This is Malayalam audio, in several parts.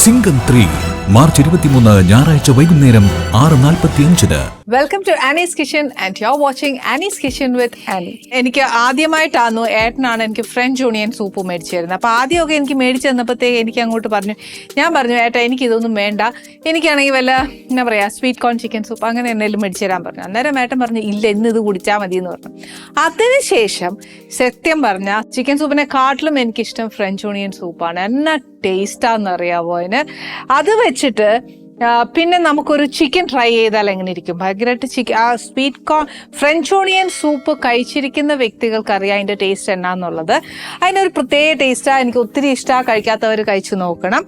സിംഗം 3 മാർച്ച് 23 ഞായറാഴ്ച വൈകുന്നേരം 6:45. Welcome to Annie's kitchen and you are watching Annie's kitchen with Annie. എനിക്ക് ആദ്യമായിട്ടായിരുന്നു ഏട്ടനാണ് എനിക്ക് ഫ്രഞ്ച് ഓണിയൻ സൂപ്പ് മേടിച്ചു തരുന്നത്. അപ്പോൾ ആദ്യമൊക്കെ എനിക്ക് മേടിച്ചു തന്നപ്പോഴത്തേക്ക് എനിക്ക് അങ്ങോട്ട് ഞാൻ പറഞ്ഞു ഏട്ടാ എനിക്ക് ഇതൊന്നും വേണ്ട, എനിക്കാണെങ്കിൽ വല്ല എന്താ പറയുക സ്വീറ്റ് കോൺ ചിക്കൻ സൂപ്പ് അങ്ങനെ എന്തെങ്കിലും മേടിച്ചു തരാൻ പറഞ്ഞു. അന്നേരം ഏട്ടൻ പറഞ്ഞു ഇല്ല ഇന്ന് ഇത് കുടിച്ചാൽ മതി എന്ന് പറഞ്ഞു. അതിനുശേഷം സത്യം പറഞ്ഞാൽ ചിക്കൻ സൂപ്പിനെക്കാട്ടിലും എനിക്കിഷ്ടം ഫ്രഞ്ച് ഓണിയൻ സൂപ്പാണ്. എന്നാ ടേസ്റ്റാന്ന് അറിയാവോ അതിന്. അത് വെച്ചിട്ട് പിന്നെ നമുക്കൊരു ചിക്കൻ ട്രൈ ചെയ്താൽ എങ്ങനെ ഇരിക്കും. ഭയങ്കരമായിട്ട് ആ sweet corn French onion soup കഴിച്ചിരിക്കുന്ന വ്യക്തികൾക്ക് അറിയാം അതിൻ്റെ ടേസ്റ്റ് എന്നാന്നുള്ളത്. അതിനൊരു പ്രത്യേക ടേസ്റ്റാണ്, എനിക്ക് ഒത്തിരി ഇഷ്ടമാണ്. കഴിക്കാത്തവർ കഴിച്ചു നോക്കണം.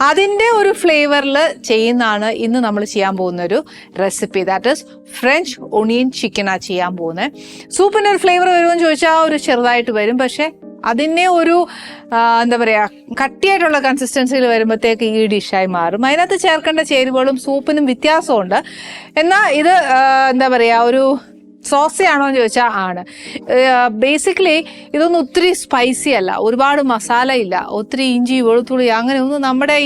അതിൻ്റെ ഒരു ഫ്ലേവറിൽ ചെയ്യുന്നതാണ് ഇന്ന് നമ്മൾ ചെയ്യാൻ പോകുന്നൊരു recipe. That is French onion ചിക്കനാണ് ചെയ്യാൻ പോകുന്നത്. സൂപ്പിൻ്റെ ഒരു ഫ്ലേവർ വരുമെന്ന് ചോദിച്ചാൽ ഒരു ചെറുതായിട്ട് വരും, പക്ഷേ അതിനെ ഒരു എന്താ പറയുക കട്ടിയായിട്ടുള്ള കൺസിസ്റ്റൻസിയിൽ വരുമ്പോഴത്തേക്ക് ഈ ഡിഷായി മാറും. അതിനകത്ത് ചേർക്കേണ്ട ചേരുവകളും സൂപ്പിനും വ്യത്യാസമുണ്ട്. എന്നാൽ ഇത് എന്താ പറയുക ഒരു സോസി ആണോ എന്ന് ചോദിച്ചാൽ ആണ്. ബേസിക്കലി ഇതൊന്നും ഒത്തിരി സ്പൈസി അല്ല, ഒരുപാട് മസാല ഇല്ല, ഒത്തിരി ഇഞ്ചി വെളുത്തുള്ളി അങ്ങനെയൊന്നും നമ്മുടെ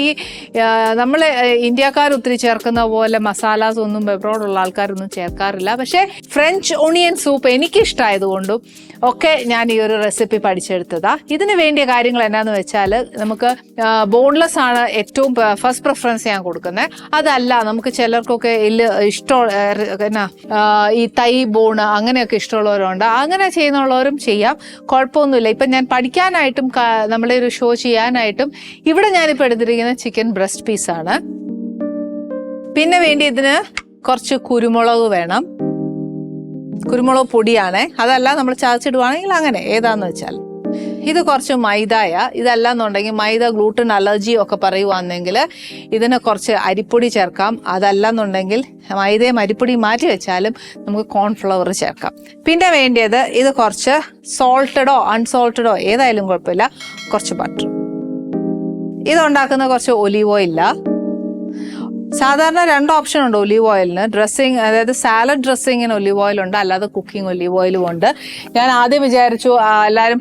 നമ്മൾ ഇന്ത്യക്കാർ ഒത്തിരി ചേർക്കുന്ന പോലെ മസാലാസ് ഒന്നും എബ്രോഡുള്ള ആൾക്കാരൊന്നും ചേർക്കാറില്ല. പക്ഷേ ഫ്രഞ്ച് ഓണിയൻ സൂപ്പ് എനിക്കിഷ്ടമായതുകൊണ്ടും ഒക്കെ ഞാൻ ഈ ഒരു റെസിപ്പി പഠിച്ചെടുത്തതാ. ഇതിന് വേണ്ടിയ കാര്യങ്ങൾ എന്നാന്ന് വെച്ചാൽ നമുക്ക് ബോൺലെസ് ആണ് ഏറ്റവും ഫസ്റ്റ് പ്രിഫറൻസ് ഞാൻ കൊടുക്കുന്നത്. അതല്ല നമുക്ക് ചിലർക്കൊക്കെ ഇഷ്ടം ഈ തൈ അങ്ങനെയൊക്കെ ഇഷ്ടമുള്ളവരുണ്ട്. അങ്ങനെ ചെയ്യുന്നുള്ളവരും ചെയ്യാം, കുഴപ്പമൊന്നുമില്ല. ഇപ്പം ഞാൻ പഠിക്കാനായിട്ടും നമ്മളെ ഒരു ഷോ ചെയ്യാനായിട്ടും ഇവിടെ ഞാനിപ്പോൾ എടുത്തിരിക്കുന്ന ചിക്കൻ ബ്രസ്റ്റ് പീസാണ്. പിന്നെ വേണ്ടി ഇതിന് കുറച്ച് കുരുമുളക് വേണം. കുരുമുളക് പൊടിയാണേ, അതല്ല നമ്മൾ ചതച്ചിടുവാണെങ്കിൽ അങ്ങനെ ഏതാന്ന് വെച്ചാൽ. ഇത് കുറച്ച് മൈദായ, ഇതല്ലാന്നുണ്ടെങ്കിൽ മൈദ ഗ്ലൂട്ടൻ അലർജി ഒക്കെ പറയുവാണെങ്കിൽ ഇതിന് കുറച്ച് അരിപ്പൊടി ചേർക്കാം. അതല്ലെന്നുണ്ടെങ്കിൽ മൈദയും അരിപ്പൊടിയും മാറ്റി വെച്ചാലും നമുക്ക് കോൺഫ്ലവർ ചേർക്കാം. പിന്നെ വേണ്ടിയത് ഇത് കുറച്ച് സോൾട്ടഡോ അൺസോൾട്ടഡോ ഏതായാലും കുഴപ്പമില്ല, കുറച്ച് ബട്ടർ. ഇതുണ്ടാക്കുന്ന കുറച്ച് ഒലീവ് ഓയിലാ. സാധാരണ 2 ഓപ്ഷൻ ഉണ്ട് ഒലീവ് ഓയിലിന്. ഡ്രസ്സിങ്, അതായത് സാലഡ് ഡ്രസ്സിങ്ങിന് ഒലീവ് ഓയിലുണ്ട്, അല്ലാതെ കുക്കിംഗ് ഒലീവ് ഓയിലും ഉണ്ട്. ഞാൻ ആദ്യം വിചാരിച്ചു, എല്ലാവരും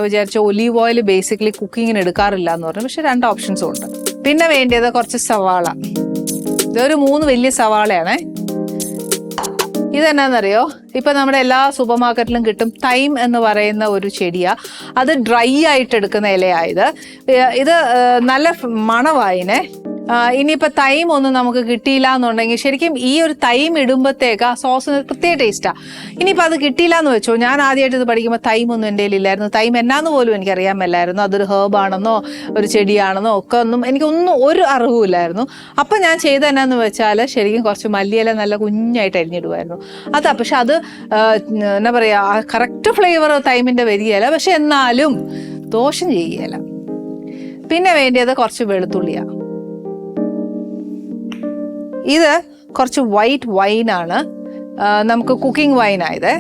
വിചാരിച്ചു ഒലീവ് ഓയിൽ ബേസിക്കലി കുക്കിങ്ങിന് എടുക്കാറില്ല എന്ന് പറഞ്ഞു. പക്ഷെ 2 ഓപ്ഷൻസും ഉണ്ട്. പിന്നെ വേണ്ടിയത് കുറച്ച് സവാള. ഇതൊരു 3 വലിയ സവാളയാണേ. ഇതെന്നാന്നറിയോ, ഇപ്പം നമ്മുടെ എല്ലാ സൂപ്പർ മാർക്കറ്റിലും കിട്ടും തൈം എന്ന് പറയുന്ന ഒരു ചെടിയാ. അത് ഡ്രൈ ആയിട്ട് എടുക്കുന്ന ഇലയായത്. ഇത് നല്ല മണവായിനെ. ഇനിയിപ്പോൾ തൈം ഒന്നും നമുക്ക് കിട്ടിയില്ല എന്നുണ്ടെങ്കിൽ ശരിക്കും ഈ ഒരു തൈം ഇടുമ്പോഴത്തേക്ക് ആ സോസിന് പ്രത്യേക ടേസ്റ്റാണ്. ഇനിയിപ്പോൾ അത് കിട്ടിയില്ല എന്ന് വെച്ചോ, ഞാൻ ആദ്യമായിട്ട് ഇത് പഠിക്കുമ്പോൾ തൈമൊന്നും എൻ്റെ കയ്യിലില്ലായിരുന്നു. തൈം എന്നാന്ന് പോലും എനിക്കറിയാൻ മേലായിരുന്നു. അതൊരു ഹേർബാണെന്നോ ഒരു ചെടിയാണെന്നോ ഒക്കെ എനിക്കൊന്നും ഒരു അറിവുമില്ലായിരുന്നു. അപ്പം ഞാൻ ചെയ്ത എന്നാന്ന് വെച്ചാൽ ശരിക്കും കുറച്ച് മല്ലിയില നല്ല കുഞ്ഞായിട്ട് അരിഞ്ഞിടുമായിരുന്നു. അതാ, പക്ഷെ അത് എന്താ പറയുക കറക്റ്റ് ഫ്ലേവർ തൈമിൻ്റെ വരികയില്ല, പക്ഷെ എന്നാലും ദോഷം ചെയ്യുകയില്ല. പിന്നെ വേണ്ടിയത് കുറച്ച് വെളുത്തുള്ളിയാണ്. ഇത് കുറച്ച് വൈറ്റ് വൈനാണ്, നമുക്ക് കുക്കിംഗ് വൈനായത്.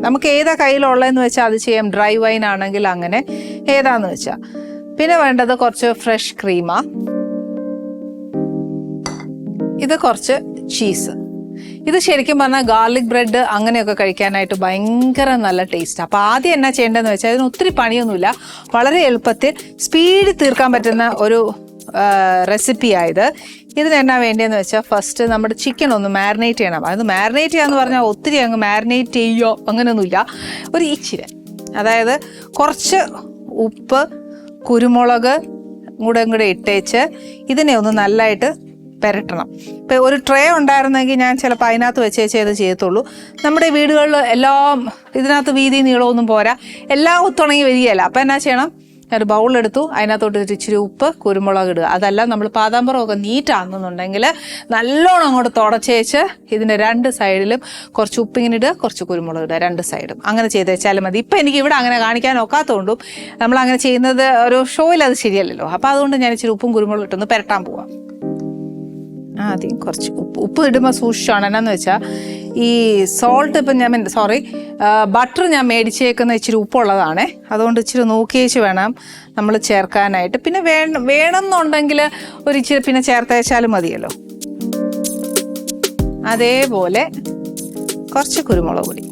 നമുക്ക് ഏതാ കയ്യിലുള്ളതെന്ന് വെച്ചാൽ അത് ചെയ്യാം. ഡ്രൈ വൈൻ ആണെങ്കിൽ അങ്ങനെ ഏതാന്ന് വെച്ചാൽ. പിന്നെ വേണ്ടത് കുറച്ച് ഫ്രഷ് ക്രീമാ. ഇത് കുറച്ച് ചീസ്. ഇത് ശരിക്കും പറഞ്ഞാൽ ഗാർലിക് ബ്രെഡ് അങ്ങനെയൊക്കെ കഴിക്കാനായിട്ട് ഭയങ്കര നല്ല ടേസ്റ്റാണ്. അപ്പോൾ ആദ്യം എന്നാ ചെയ്യേണ്ടതെന്ന് വെച്ചാൽ അതിന് ഒത്തിരി പണിയൊന്നുമില്ല, വളരെ എളുപ്പത്തിൽ സ്പീഡിൽ തീർക്കാൻ പറ്റുന്ന ഒരു റെസിപ്പിയായത്. ഇതിന് എന്നാ വേണ്ടിയെന്ന് വെച്ചാൽ ഫസ്റ്റ് നമ്മുടെ ചിക്കൻ ഒന്ന് മാരിനേറ്റ് ചെയ്യണം. അത് മാരിനേറ്റ് ചെയ്യാന്ന് പറഞ്ഞാൽ ഒത്തിരി അങ്ങ് മാരിനേറ്റ് ചെയ്യോ അങ്ങനെയൊന്നുമില്ല, ഒരു ഇച്ചിരി, അതായത് കുറച്ച് ഉപ്പ് കുരുമുളക് കൂടെ ഇട്ടേച്ച് ഇതിനെ ഒന്ന് നല്ലതായിട്ട് പെരട്ടണം. ഇപ്പം ഒരു ട്രേ ഉണ്ടായിരുന്നെങ്കിൽ ഞാൻ ചിലപ്പോൾ അതിനകത്ത് വെച്ചേ ഇത് ചെയ്യത്തുള്ളൂ. നമ്മുടെ വീടുകളിൽ എല്ലാം ഇതിനകത്ത് വീതി നീളമൊന്നും പോരാ, എല്ലാം ഒത്തുണങ്ങി വരികയല്ല. അപ്പം എന്നാ ചെയ്യണം, ഒരു ബൗളെടുത്തു, അതിനകത്തോട്ട് ഇച്ചിരി ഉപ്പ് കുരുമുളക് ഇടുക. അതല്ല നമ്മൾ പാതാമ്പറമൊക്കെ നീറ്റാണെന്നുണ്ടെങ്കിൽ നല്ലോണം അങ്ങോട്ട് തുടച്ചേച്ച് ഇതിൻ്റെ 2 സൈഡിലും കുറച്ച് ഉപ്പിങ്ങനെ ഇടുക, കുറച്ച് കുരുമുളക് ഇടുക, 2 സൈഡും അങ്ങനെ ചെയ്ത് വെച്ചാലും മതി. ഇപ്പം എനിക്ക് ഇവിടെ അങ്ങനെ കാണിക്കാൻ ഒക്കാത്തതുകൊണ്ടും നമ്മളങ്ങനെ ചെയ്യുന്നത് ഒരു ഷോയിൽ അത് ശരിയല്ലല്ലോ. അപ്പോൾ അതുകൊണ്ട് ഞാൻ ഇച്ചിരി ഉപ്പും കുരുമുളക് ഇട്ടൊന്ന് പെരട്ടാൻ പോവാം. ആദ്യം കുറച്ച് ഉപ്പ് ഇടുമ്പോൾ സൂക്ഷിച്ചാണ്. എന്നാന്ന് വെച്ചാൽ ഈ സോൾട്ട് ഇപ്പം ബട്ടർ ഞാൻ മേടിച്ചേക്കുന്ന ഇച്ചിരി ഉപ്പുള്ളതാണേ, അതുകൊണ്ട് ഇച്ചിരി നോക്കിയേച്ച് വേണം നമ്മൾ ചേർക്കാനായിട്ട്. പിന്നെ വേണമെന്നുണ്ടെങ്കിൽ ഒരു ഇച്ചിരി പിന്നെ ചേർത്തേച്ചാലും മതിയല്ലോ. അതേപോലെ കുറച്ച് കുരുമുളക് പൊടി.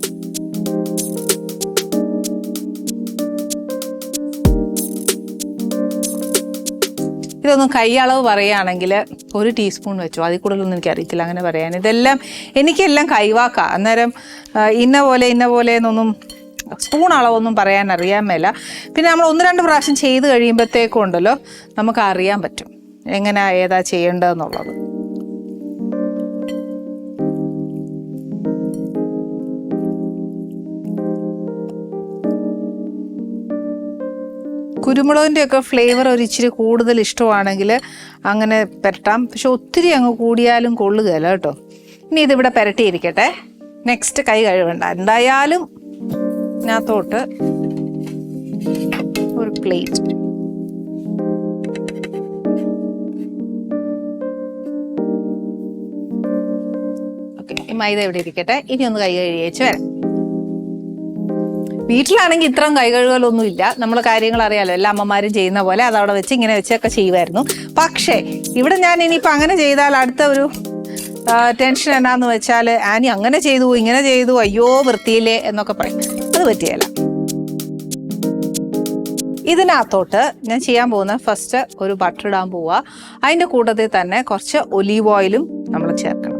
ഇതൊന്നും കൈ അളവ് പറയുകയാണെങ്കിൽ 1 ടീസ്പൂൺ വെച്ചോ, അതിൽ കൂടുതലൊന്നും എനിക്കറിയത്തില്ല അങ്ങനെ പറയാൻ. ഇതെല്ലാം എനിക്കെല്ലാം കൈവാക്കാം. അന്നേരം ഇന്ന പോലെ എന്നൊന്നും സ്പൂൺ അളവൊന്നും പറയാൻ അറിയാൻ മേല. പിന്നെ നമ്മൾ 1-2 പ്രാവശ്യം ചെയ്ത് കഴിയുമ്പോഴത്തേക്കും ഉണ്ടല്ലോ നമുക്ക് അറിയാൻ പറ്റും എങ്ങനെ ഏതാ ചെയ്യേണ്ടതെന്നുള്ളത്. കുരുമുളകിൻ്റെയൊക്കെ ഫ്ലേവർ ഒരു ഇച്ചിരി കൂടുതൽ ഇഷ്ടമാണെങ്കിൽ അങ്ങനെ പുരട്ടാം. പക്ഷെ ഒത്തിരി അങ്ങ് കൂടിയാലും കൊള്ളുകയില്ല കേട്ടോ. ഇനി ഇതിവിടെ പുരട്ടിയിരിക്കട്ടെ. നെക്സ്റ്റ് കൈ കഴുകണ്ട. എന്തായാലും ഇതിനകത്തോട്ട് ഒരു പ്ലേറ്റ്. ഓക്കെ, ഈ മൈദ ഇവിടെ ഇരിക്കട്ടെ. ഇനി ഒന്ന് കൈ കഴുകിയേച്ച് വരാം. വീട്ടിലാണെങ്കിൽ ഇത്രയും കൈ കഴുകലൊന്നും ഇല്ല. നമ്മൾ കാര്യങ്ങൾ അറിയാലോ, എല്ലാ അമ്മമാരും ചെയ്യുന്ന പോലെ അതവിടെ വെച്ച് ഇങ്ങനെ വെച്ചൊക്കെ ചെയ്യുമായിരുന്നു. പക്ഷേ ഇവിടെ ഞാൻ ഇനിയിപ്പോൾ അങ്ങനെ ചെയ്താൽ അടുത്ത ഒരു ടെൻഷൻ എന്നാന്ന് വെച്ചാൽ ആനി അങ്ങനെ ചെയ്തു ഇങ്ങനെ ചെയ്തു അയ്യോ വൃത്തിയില്ലേ എന്നൊക്കെ പറയും. അത് പറ്റിയല്ല. ഇതിനകത്തോട്ട് ഞാൻ ചെയ്യാൻ പോകുന്ന ഫസ്റ്റ് ഒരു ബട്ടർ ഇടാൻ പോവുക. അതിൻ്റെ കൂട്ടത്തിൽ തന്നെ കുറച്ച് ഒലീവ് ഓയിലും നമ്മൾ ചേർക്കണം.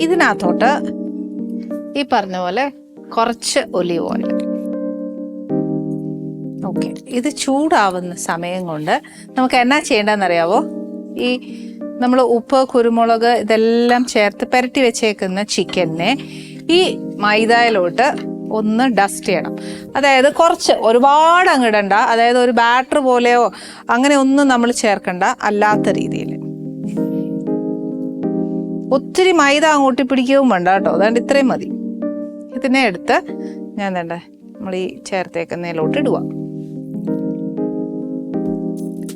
ഇതിനകത്തോട്ട് ഈ പറഞ്ഞ പോലെ കുറച്ച് ഒലീവ് ഓയിൽ. ഓക്കെ, ഇത് ചൂടാവുന്ന സമയം കൊണ്ട് നമുക്ക് എന്നാ ചെയ്യേണ്ടതെന്നറിയാവോ? ഈ നമ്മൾ ഉപ്പ് കുരുമുളക് ഇതെല്ലാം ചേർത്ത് പുരട്ടി വെച്ചേക്കുന്ന ചിക്കനെ ഈ മൈദയിലോട്ട് ഒന്ന് ഡസ്റ്റ് ചെയ്യണം. അതായത് കുറച്ച്, ഒരുപാട് അങ്ങ് ഇടണ്ട. അതായത് ഒരു ബാറ്റർ പോലെയോ അങ്ങനെ ഒന്നും നമ്മൾ ചേർക്കണ്ട. അല്ലാത്ത രീതിയിൽ ഒത്തിരി മൈദ അങ്ങോട്ട് പിടിക്കുകയും വേണ്ട കേട്ടോ. അതുകൊണ്ട് ഇത്രയും മതി. ഇതിനെ എടുത്ത് ഞാൻ വേണ്ട നമ്മൾ ഈ ചേർത്തേക്കുന്നതിലോട്ട് ഇടുക.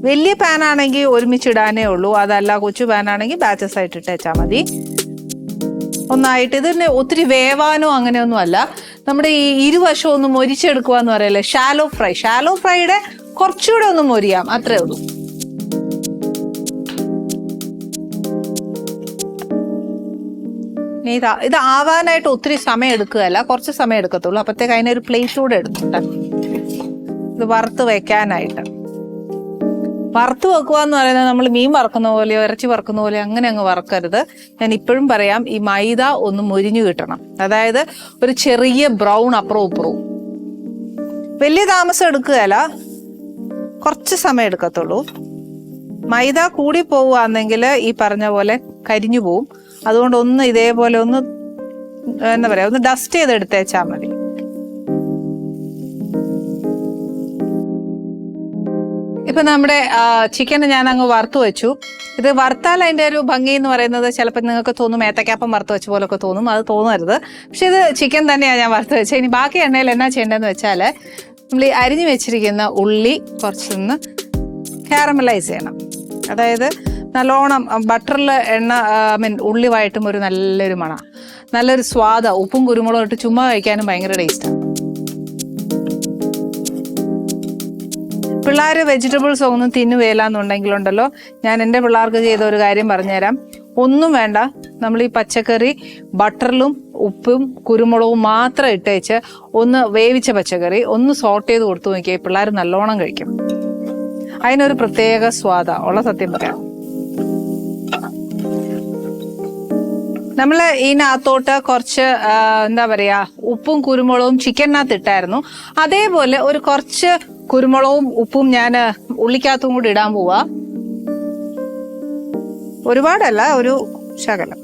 വലിയ പാനാണെങ്കിൽ ഒരുമിച്ചിടാനേ ഉള്ളൂ. അതല്ല കൊച്ചു പാനാണെങ്കിൽ ബാച്ചസ് ആയിട്ട് ഇട്ടേച്ചാൽ മതി. ഒന്നായിട്ട് ഇതിന് ഒത്തിരി വേവാനോ അങ്ങനെയൊന്നും അല്ല. നമ്മുടെ ഈ ഇരുവശം ഒന്ന് മൊരിച്ചെടുക്കുക എന്ന് പറയല്ലേ, ഷാലോ ഫ്രൈ. ഷാലോ ഫ്രൈയുടെ കുറച്ചുകൂടെ ഒന്ന് മൊരിയാം, അത്രേ ഉള്ളൂ. ഇത് ആവാനായിട്ട് ഒത്തിരി സമയം എടുക്കുകയല്ല, കുറച്ച് സമയം എടുക്കത്തുള്ളൂ. അപ്പോഴത്തേക്ക് അതിനൊരു പ്ലേറ്റ് കൂടെ എടുത്തിട്ട് ഇത് വറുത്ത് വെക്കാനായിട്ട്. വറുത്ത് വെക്കുക എന്ന് പറയുന്നത് നമ്മൾ മീൻ വറക്കുന്ന പോലെയോ ഇറച്ചി വറക്കുന്ന പോലെയോ അങ്ങനെ അങ്ങ് വറക്കരുത്. ഞാൻ ഇപ്പോഴും പറയാം, ഈ മൈദ ഒന്ന് മൊരിഞ്ഞു കിട്ടണം. അതായത് ഒരു ചെറിയ ബ്രൗൺ അപ്പുറവും ഇപ്പുറവും. വലിയ താമസം എടുക്കുകയല്ല, കുറച്ച് സമയം എടുക്കത്തുള്ളൂ. മൈദ കൂടി പോവുകയാണെങ്കിൽ ഈ പറഞ്ഞ പോലെ കരിഞ്ഞു പോവും. അതുകൊണ്ട് ഒന്ന് ഇതേപോലെ ഒന്ന് എന്താ പറയാ, ഒന്ന് ഡസ്റ്റ് ചെയ്തെടുത്തേച്ചാൽ മതി. ഇപ്പൊ നമ്മുടെ ചിക്കൻ ഞാൻ അങ്ങ് വറുത്തു വെച്ചു. ഇത് വറുത്താൽ അതിന്റെ ഒരു ഭംഗി എന്ന് പറയുന്നത് ചിലപ്പോൾ നിങ്ങൾക്ക് തോന്നും ഏത്തക്കാപ്പം വറുത്ത് വെച്ച പോലൊക്കെ തോന്നും. അത് തോന്നരുത്. പക്ഷെ ഇത് ചിക്കൻ തന്നെയാണ് ഞാൻ വറുത്ത് വെച്ചത്. ഇനി ബാക്കി എണ്ണയിൽ എന്നാ ചെയ്യേണ്ടതെന്ന് വെച്ചാൽ നമ്മൾ ഈ അരിഞ്ഞു വെച്ചിരിക്കുന്ന ഉള്ളി കുറച്ചൊന്ന് കാരമലൈസ് ചെയ്യണം. അതായത് നല്ലോണം ബട്ടറിൽ ഉള്ളി വഴറ്റും ഒരു നല്ലൊരു മണം, നല്ലൊരു സ്വാദ. ഉപ്പും കുരുമുളകും ഇട്ട് ചുമ്മാ കഴിക്കാനും ഭയങ്കര ടേസ്റ്റാണ്. പിള്ളേർ വെജിറ്റബിൾസ് ഒന്നും തിന്നുവേലാന്നുണ്ടെങ്കിലുണ്ടല്ലോ, ഞാൻ എൻ്റെ പിള്ളേർക്ക് ചെയ്ത ഒരു കാര്യം പറഞ്ഞുതരാം. ഒന്നും വേണ്ട, നമ്മൾ ഈ പച്ചക്കറി ബട്ടറിലും ഉപ്പും കുരുമുളകും മാത്രം ഇട്ടേച്ച് ഒന്ന് വേവിച്ച പച്ചക്കറി ഒന്ന് സോട്ട് ചെയ്ത് കൊടുത്തു നോക്കിയാൽ പിള്ളേർ നല്ലോണം കഴിക്കും. അതിനൊരു പ്രത്യേക സ്വാദാ ഉള്ള, സത്യം പറയാം. നമ്മൾ ഇതിനകത്തോട്ട് കുറച്ച് എന്താ പറയാ ഉപ്പും കുരുമുളകും ചിക്കനകത്ത് ഇട്ടായിരുന്നു. അതേപോലെ ഒരു കുറച്ച് കുരുമുളകും ഉപ്പും ഞാൻ ഉള്ളിക്കകത്തും കൂടി ഇടാൻ പോവാ. ഒരുപാടല്ല, ഒരു ശകലം.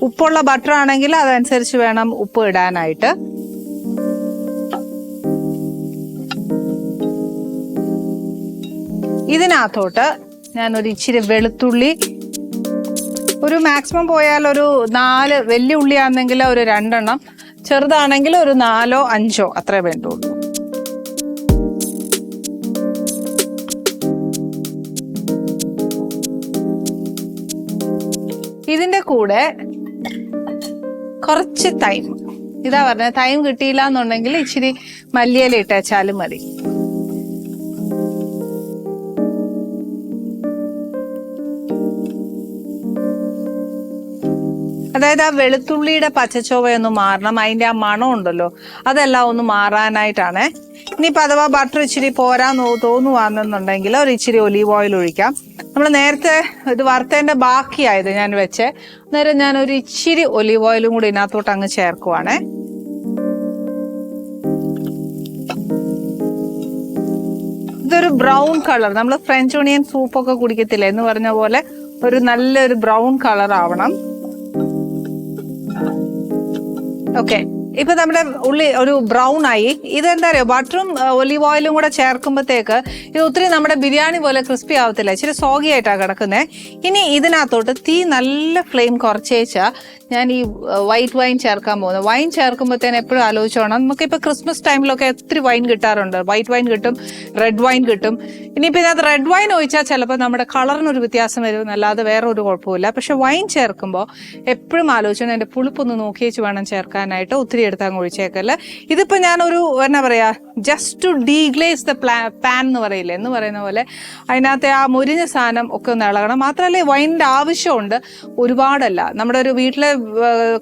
ഉപ്പുള്ള ബട്ടർ ആണെങ്കിൽ അതനുസരിച്ച് വേണം ഉപ്പ് ഇടാനായിട്ട്. ഇതിനകത്തോട്ട് ഞാനൊരു ഇച്ചിരി വെളുത്തുള്ളി, ഒരു മാക്സിമം പോയാൽ ഒരു 4 വലിയ ഉള്ളിയാണെങ്കിൽ ഒരു 2 എണ്ണം, ചെറുതാണെങ്കിൽ ഒരു 4 5 അത്രേ വേണ്ടുള്ളൂ. ഇതിന്റെ കൂടെ കുറച്ച് തൈം. ഇതാ പറഞ്ഞത്, തൈം കിട്ടിയില്ല എന്നുണ്ടെങ്കിൽ ഇച്ചിരി മല്ലിയില ഇട്ടേച്ചാലും മതി. അതായത് ആ വെളുത്തുള്ളിയുടെ പച്ചച്ചോവയൊന്ന് മാറണം, അതിൻ്റെ ആ മണം ഉണ്ടല്ലോ അതെല്ലാം ഒന്ന് മാറാനായിട്ടാണ്. ഇനിയിപ്പോൾ അഥവാ ബട്ടർ ഇച്ചിരി പോരാൻ തോന്നുവാണെന്നുണ്ടെങ്കിൽ ഒരു ഇച്ചിരി ഒലീവ് ഓയിൽ ഒഴിക്കാം. നമ്മൾ നേരത്തെ ഇത് വറുത്തതിൻ്റെ ബാക്കിയായത് ഞാൻ വെച്ചേ, അന്നേരം ഞാൻ ഒരു ഇച്ചിരി ഒലീവ് ഓയിലും കൂടി ഇതിനകത്തോട്ട് അങ്ങ് ചേർക്കുവാണേ. ഇതൊരു ബ്രൗൺ കളർ, നമ്മൾ ഫ്രഞ്ച് ഓണിയൻ സൂപ്പൊക്കെ കുടിക്കത്തില്ല എന്ന് പറഞ്ഞ പോലെ ഒരു നല്ലൊരു ബ്രൗൺ കളർ ആവണം. ഓക്കെ, ഇപ്പൊ നമ്മുടെ ഉള്ളി ഒരു ബ്രൗൺ ആയി. ഇതെന്താ അറിയോ, ബട്ടറും ഒലീവ് ഓയിലും കൂടെ ചേർക്കുമ്പോഴത്തേക്ക് ഇത് ഒത്തിരി നമ്മുടെ ബിരിയാണി പോലെ ക്രിസ്പി ആവത്തില്ല, ഇച്ചിരി സോഗി ആയിട്ടാണ് കിടക്കുന്നത്. ഇനി ഇതിനകത്തോട്ട് തീ നല്ല ഫ്ലെയിം കുറച്ചേച്ചാ ഞാൻ ഈ വൈറ്റ് വൈൻ ചേർക്കാൻ പോകുന്നത്. വൈൻ ചേർക്കുമ്പോഴത്തേന് എപ്പോഴും ആലോചിച്ചോണം, നമുക്കിപ്പോൾ ക്രിസ്മസ് ടൈമിലൊക്കെ ഒത്തിരി വൈൻ കിട്ടാറുണ്ട്. വൈറ്റ് വൈൻ കിട്ടും, റെഡ് വൈൻ കിട്ടും. ഇനിയിപ്പോൾ ഇതിനകത്ത് റെഡ് വൈൻ ഒഴിച്ചാൽ ചിലപ്പോൾ നമ്മുടെ കളറിനൊരു വ്യത്യാസം വരും, അല്ലാതെ വേറെ ഒരു കുഴപ്പമില്ല. പക്ഷെ വൈൻ ചേർക്കുമ്പോൾ എപ്പോഴും ആലോചിച്ചോണം, എൻ്റെ പുളിപ്പൊന്ന് നോക്കിയേച്ച് വേണം ചേർക്കാനായിട്ട്. ഒത്തിരി എടുത്ത് അങ്ങ് ഒഴിച്ചേക്കല്ല. ഇതിപ്പോൾ ഞാനൊരു എന്നാ പറയുക, just to deglaze the pan എന്ന് പറയില്ലേ, എന്ന് പറയുന്ന പോലെ അതിനകത്തെ ആ മുരിഞ്ഞ സാധനം ഒക്കെ ഒന്ന് ഇളകണം. മാത്രമല്ല വൈനിൻ്റെ ആവശ്യമുണ്ട്, ഒരുപാടല്ല. നമ്മുടെ ഒരു വീട്ടിലെ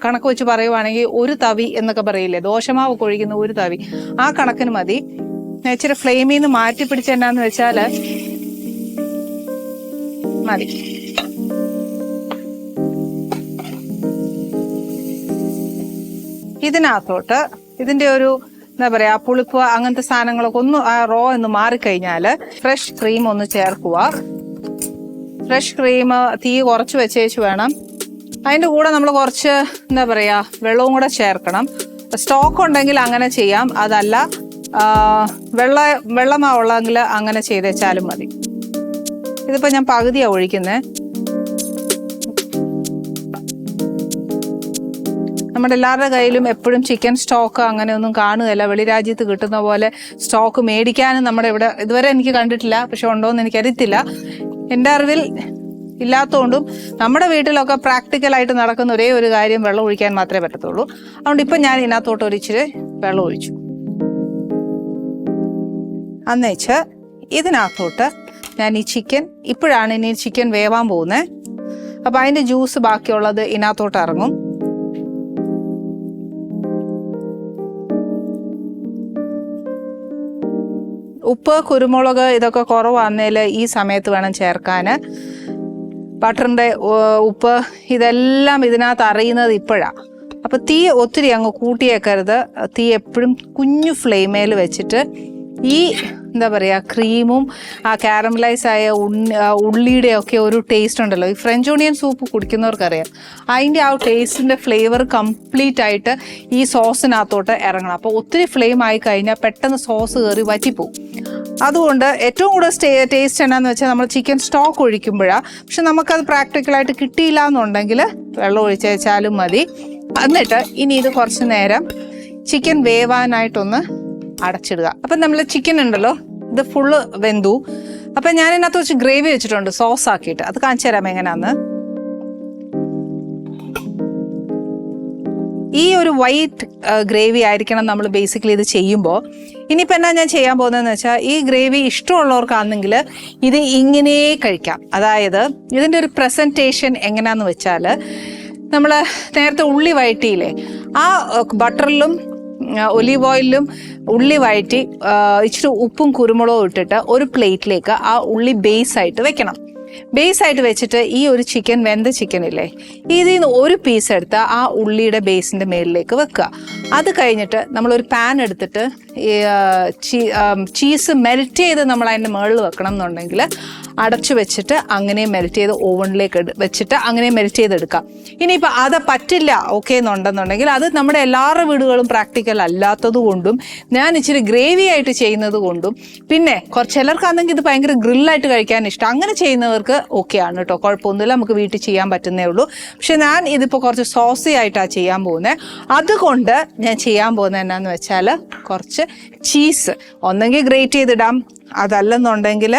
കണക്ക് വെച്ച് പറയുവാണെങ്കിൽ ഒരു തവി എന്നൊക്കെ പറയില്ലേ, ദോശമാവ് ഒഴിക്കുന്ന ഒരു തവി, ആ കണക്കിന് മതി. ഇച്ചിരി ഫ്ലെയിമിൽ നിന്ന് മാറ്റി പിടിച്ച എന്നാന്ന് വെച്ചാൽ മതി. ഇതിനകത്തോട്ട് ഇതിന്റെ ഒരു എന്താ പറയാ പുളിപ്പ് അങ്ങനത്തെ സാധനങ്ങളൊക്കെ ഒന്ന് റോ എന്ന് മാറിക്കഴിഞ്ഞാൽ ഫ്രഷ് ക്രീം ഒന്ന് ചേർക്കുക. ഫ്രഷ് ക്രീം തീ കുറച്ച് വെച്ചേച്ച് വേണം. അതിൻ്റെ കൂടെ നമ്മൾ കുറച്ച് എന്താ പറയുക വെള്ളവും കൂടെ ചേർക്കണം. സ്റ്റോക്ക് ഉണ്ടെങ്കിൽ അങ്ങനെ ചെയ്യാം, അതല്ല വെള്ളമാവുള്ളെങ്കിൽ അങ്ങനെ ചെയ്തേച്ചാലും മതി. ഇതിപ്പോൾ ഞാൻ പകുതിയാണ് ഒഴിക്കുന്നത്. നമ്മുടെ എല്ലാവരുടെ കയ്യിലും എപ്പോഴും ചിക്കൻ സ്റ്റോക്ക് അങ്ങനെയൊന്നും കാണുകയല്ല. വെളിരാജ്യത്ത് കിട്ടുന്ന പോലെ സ്റ്റോക്ക് മേടിക്കാനും നമ്മുടെ ഇവിടെ ഇതുവരെ എനിക്ക് കണ്ടിട്ടില്ല, പക്ഷെ ഉണ്ടോയെന്ന് എനിക്കറിയത്തില്ല. എൻ്റെ അറിവിൽ ഇല്ലാത്തതുകൊണ്ടും നമ്മുടെ വീട്ടിലൊക്കെ പ്രാക്ടിക്കലായിട്ട് നടക്കുന്ന ഒരേ ഒരു കാര്യം വെള്ളം ഒഴിക്കാൻ മാത്രമേ പറ്റത്തുള്ളൂ. അതുകൊണ്ട് ഇപ്പം ഞാൻ ഇതിനകത്തോട്ട് ഒരു ഇച്ചിരി വെള്ളം ഒഴിച്ചു. അന്നേച്ച് ഇതിനകത്തോട്ട് ഞാൻ ഈ ചിക്കൻ, ഇപ്പോഴാണ് ഇനി ചിക്കൻ വേവാൻ പോകുന്നത്, അപ്പം അതിൻ്റെ ജ്യൂസ് ബാക്കിയുള്ളത് ഇതിനകത്തോട്ട് ഇറങ്ങും. ഉപ്പ് കുരുമുളക് ഇതൊക്കെ കുറവാന്നേൽ ഈ സമയത്ത് വേണം ചേർക്കാൻ. ബട്ടറിൻ്റെ ഉപ്പ് ഇതെല്ലാം ഇതിനകത്ത് അറിയുന്നത് ഇപ്പോഴാണ്. അപ്പോൾ തീ ഒത്തിരി അങ്ങ് കൂട്ടിയേക്കരുത്. തീ എപ്പോഴും കുഞ്ഞു ഫ്ലെയിമേൽ വെച്ചിട്ട് ഈ എന്താ പറയുക ക്രീമും ആ കാരമലൈസ് ആയ ഉള്ളിയുടെ ഒക്കെ ഒരു ടേസ്റ്റ് ഉണ്ടല്ലോ, ഈ ഫ്രഞ്ച് ഓണിയൻ സൂപ്പ് കുടിക്കുന്നവർക്കറിയാം, അതിൻ്റെ ആ ടേസ്റ്റിൻ്റെ ഫ്ലേവർ കംപ്ലീറ്റ് ആയിട്ട് ഈ സോസിനകത്തോട്ട് ഇറങ്ങണം. അപ്പോൾ ഒത്തിരി ഫ്ലെയിം ആയി കഴിഞ്ഞാൽ പെട്ടെന്ന് സോസ് കയറി വറ്റിപ്പോവും. അതുകൊണ്ട് ഏറ്റവും കൂടുതൽ ടേസ്റ്റ് എന്നാന്ന് വെച്ചാൽ നമ്മൾ ചിക്കൻ സ്റ്റോക്ക് ഒഴിക്കുമ്പോഴാണ്. പക്ഷെ നമുക്കത് പ്രാക്ടിക്കലായിട്ട് കിട്ടിയില്ല എന്നുണ്ടെങ്കിൽ വെള്ളം ഒഴിച്ചാലും മതി. എന്നിട്ട് ഇനി ഇത് കുറച്ച് നേരം ചിക്കൻ വേവാനായിട്ടൊന്ന് അടച്ചിടുക. അപ്പം നമ്മൾ ചിക്കൻ ഉണ്ടല്ലോ ഇത് ഫുള്ള് വെന്തു. അപ്പം ഞാൻ ഇതിനകത്ത് വെച്ച് ഗ്രേവി വെച്ചിട്ടുണ്ട് സോസ് ആക്കിയിട്ട്, അത് കാണിച്ചു തരാം എങ്ങനെയാന്ന്. ഈ ഒരു വൈറ്റ് ഗ്രേവി ആയിരിക്കണം നമ്മൾ ബേസിക്കലി ഇത് ചെയ്യുമ്പോൾ. ഇനിയിപ്പോൾ എന്നാ ഞാൻ ചെയ്യാൻ പോകുന്നതെന്ന് വെച്ചാൽ, ഈ ഗ്രേവി ഇഷ്ടമുള്ളവർക്കാണെങ്കിൽ ഇത് ഇങ്ങനെ കഴിക്കാം. അതായത് ഇതിൻ്റെ ഒരു പ്രസൻറ്റേഷൻ എങ്ങനെയാന്ന് വെച്ചാൽ, നമ്മൾ നേരത്തെ ഉള്ളി വഴറ്റിയില്ലേ, ആ ബട്ടറിലും ഒലീവ് ഓയിലും ഉള്ളി വഴറ്റി ഇച്ചിരി ഉപ്പും കുരുമുളകും ഇട്ടിട്ട് ഒരു പ്ലേറ്റിലേക്ക് ആ ഉള്ളി ബേസായിട്ട് വെക്കണം. ബേസായിട്ട് വെച്ചിട്ട് ഈ ഒരു ചിക്കൻ, വെന്ത ചിക്കൻ ഇല്ലേ, ഇതിൽ നിന്ന് ഒരു പീസ് എടുത്ത് ആ ഉള്ളിയുടെ ബേസിൻ്റെ മേളിലേക്ക് വെക്കുക. അത് കഴിഞ്ഞിട്ട് നമ്മളൊരു പാൻ എടുത്തിട്ട് ചീസ് മെൽറ്റ് ചെയ്ത് നമ്മൾ അതിൻ്റെ മുകളിൽ വെക്കണം എന്നുണ്ടെങ്കിൽ അടച്ചു വെച്ചിട്ട് അങ്ങനെ മെൽറ്റ് ചെയ്ത് ഓവനിലേക്ക് വെച്ചിട്ട് അങ്ങനെ മെൽറ്റ് ചെയ്തെടുക്കാം. ഇനിയിപ്പോൾ അത് പറ്റില്ല ഓക്കെ എന്നുണ്ടെന്നുണ്ടെങ്കിൽ, അത് നമ്മുടെ എല്ലാവരുടെ വീടുകളും പ്രാക്ടിക്കൽ അല്ലാത്തത് കൊണ്ടും ഞാൻ ഇച്ചിരി ഗ്രേവി ആയിട്ട് ചെയ്യുന്നത് കൊണ്ടും, പിന്നെ ചിലർക്കാണെങ്കിൽ ഇത് ഭയങ്കര ഗ്രില്ലായിട്ട് കഴിക്കാൻ ഇഷ്ടം, അങ്ങനെ ചെയ്യുന്നവർക്ക് ഓക്കെ ആണ് കേട്ടോ, കുഴപ്പമൊന്നുമില്ല, നമുക്ക് വീട്ടിൽ ചെയ്യാൻ പറ്റുന്നേ ഉള്ളൂ. പക്ഷെ ഞാൻ ഇതിപ്പോൾ കുറച്ച് സോസി ആയിട്ടാണ് ചെയ്യാൻ പോകുന്നത്. അതുകൊണ്ട് ഞാൻ ചെയ്യാൻ പോകുന്നത് എന്നാന്ന് വെച്ചാൽ, കുറച്ച് ചീസ് ഒന്നെങ്കിൽ ഗ്രേറ്റ് ചെയ്തിടാം, അതല്ലെന്നുണ്ടെങ്കിൽ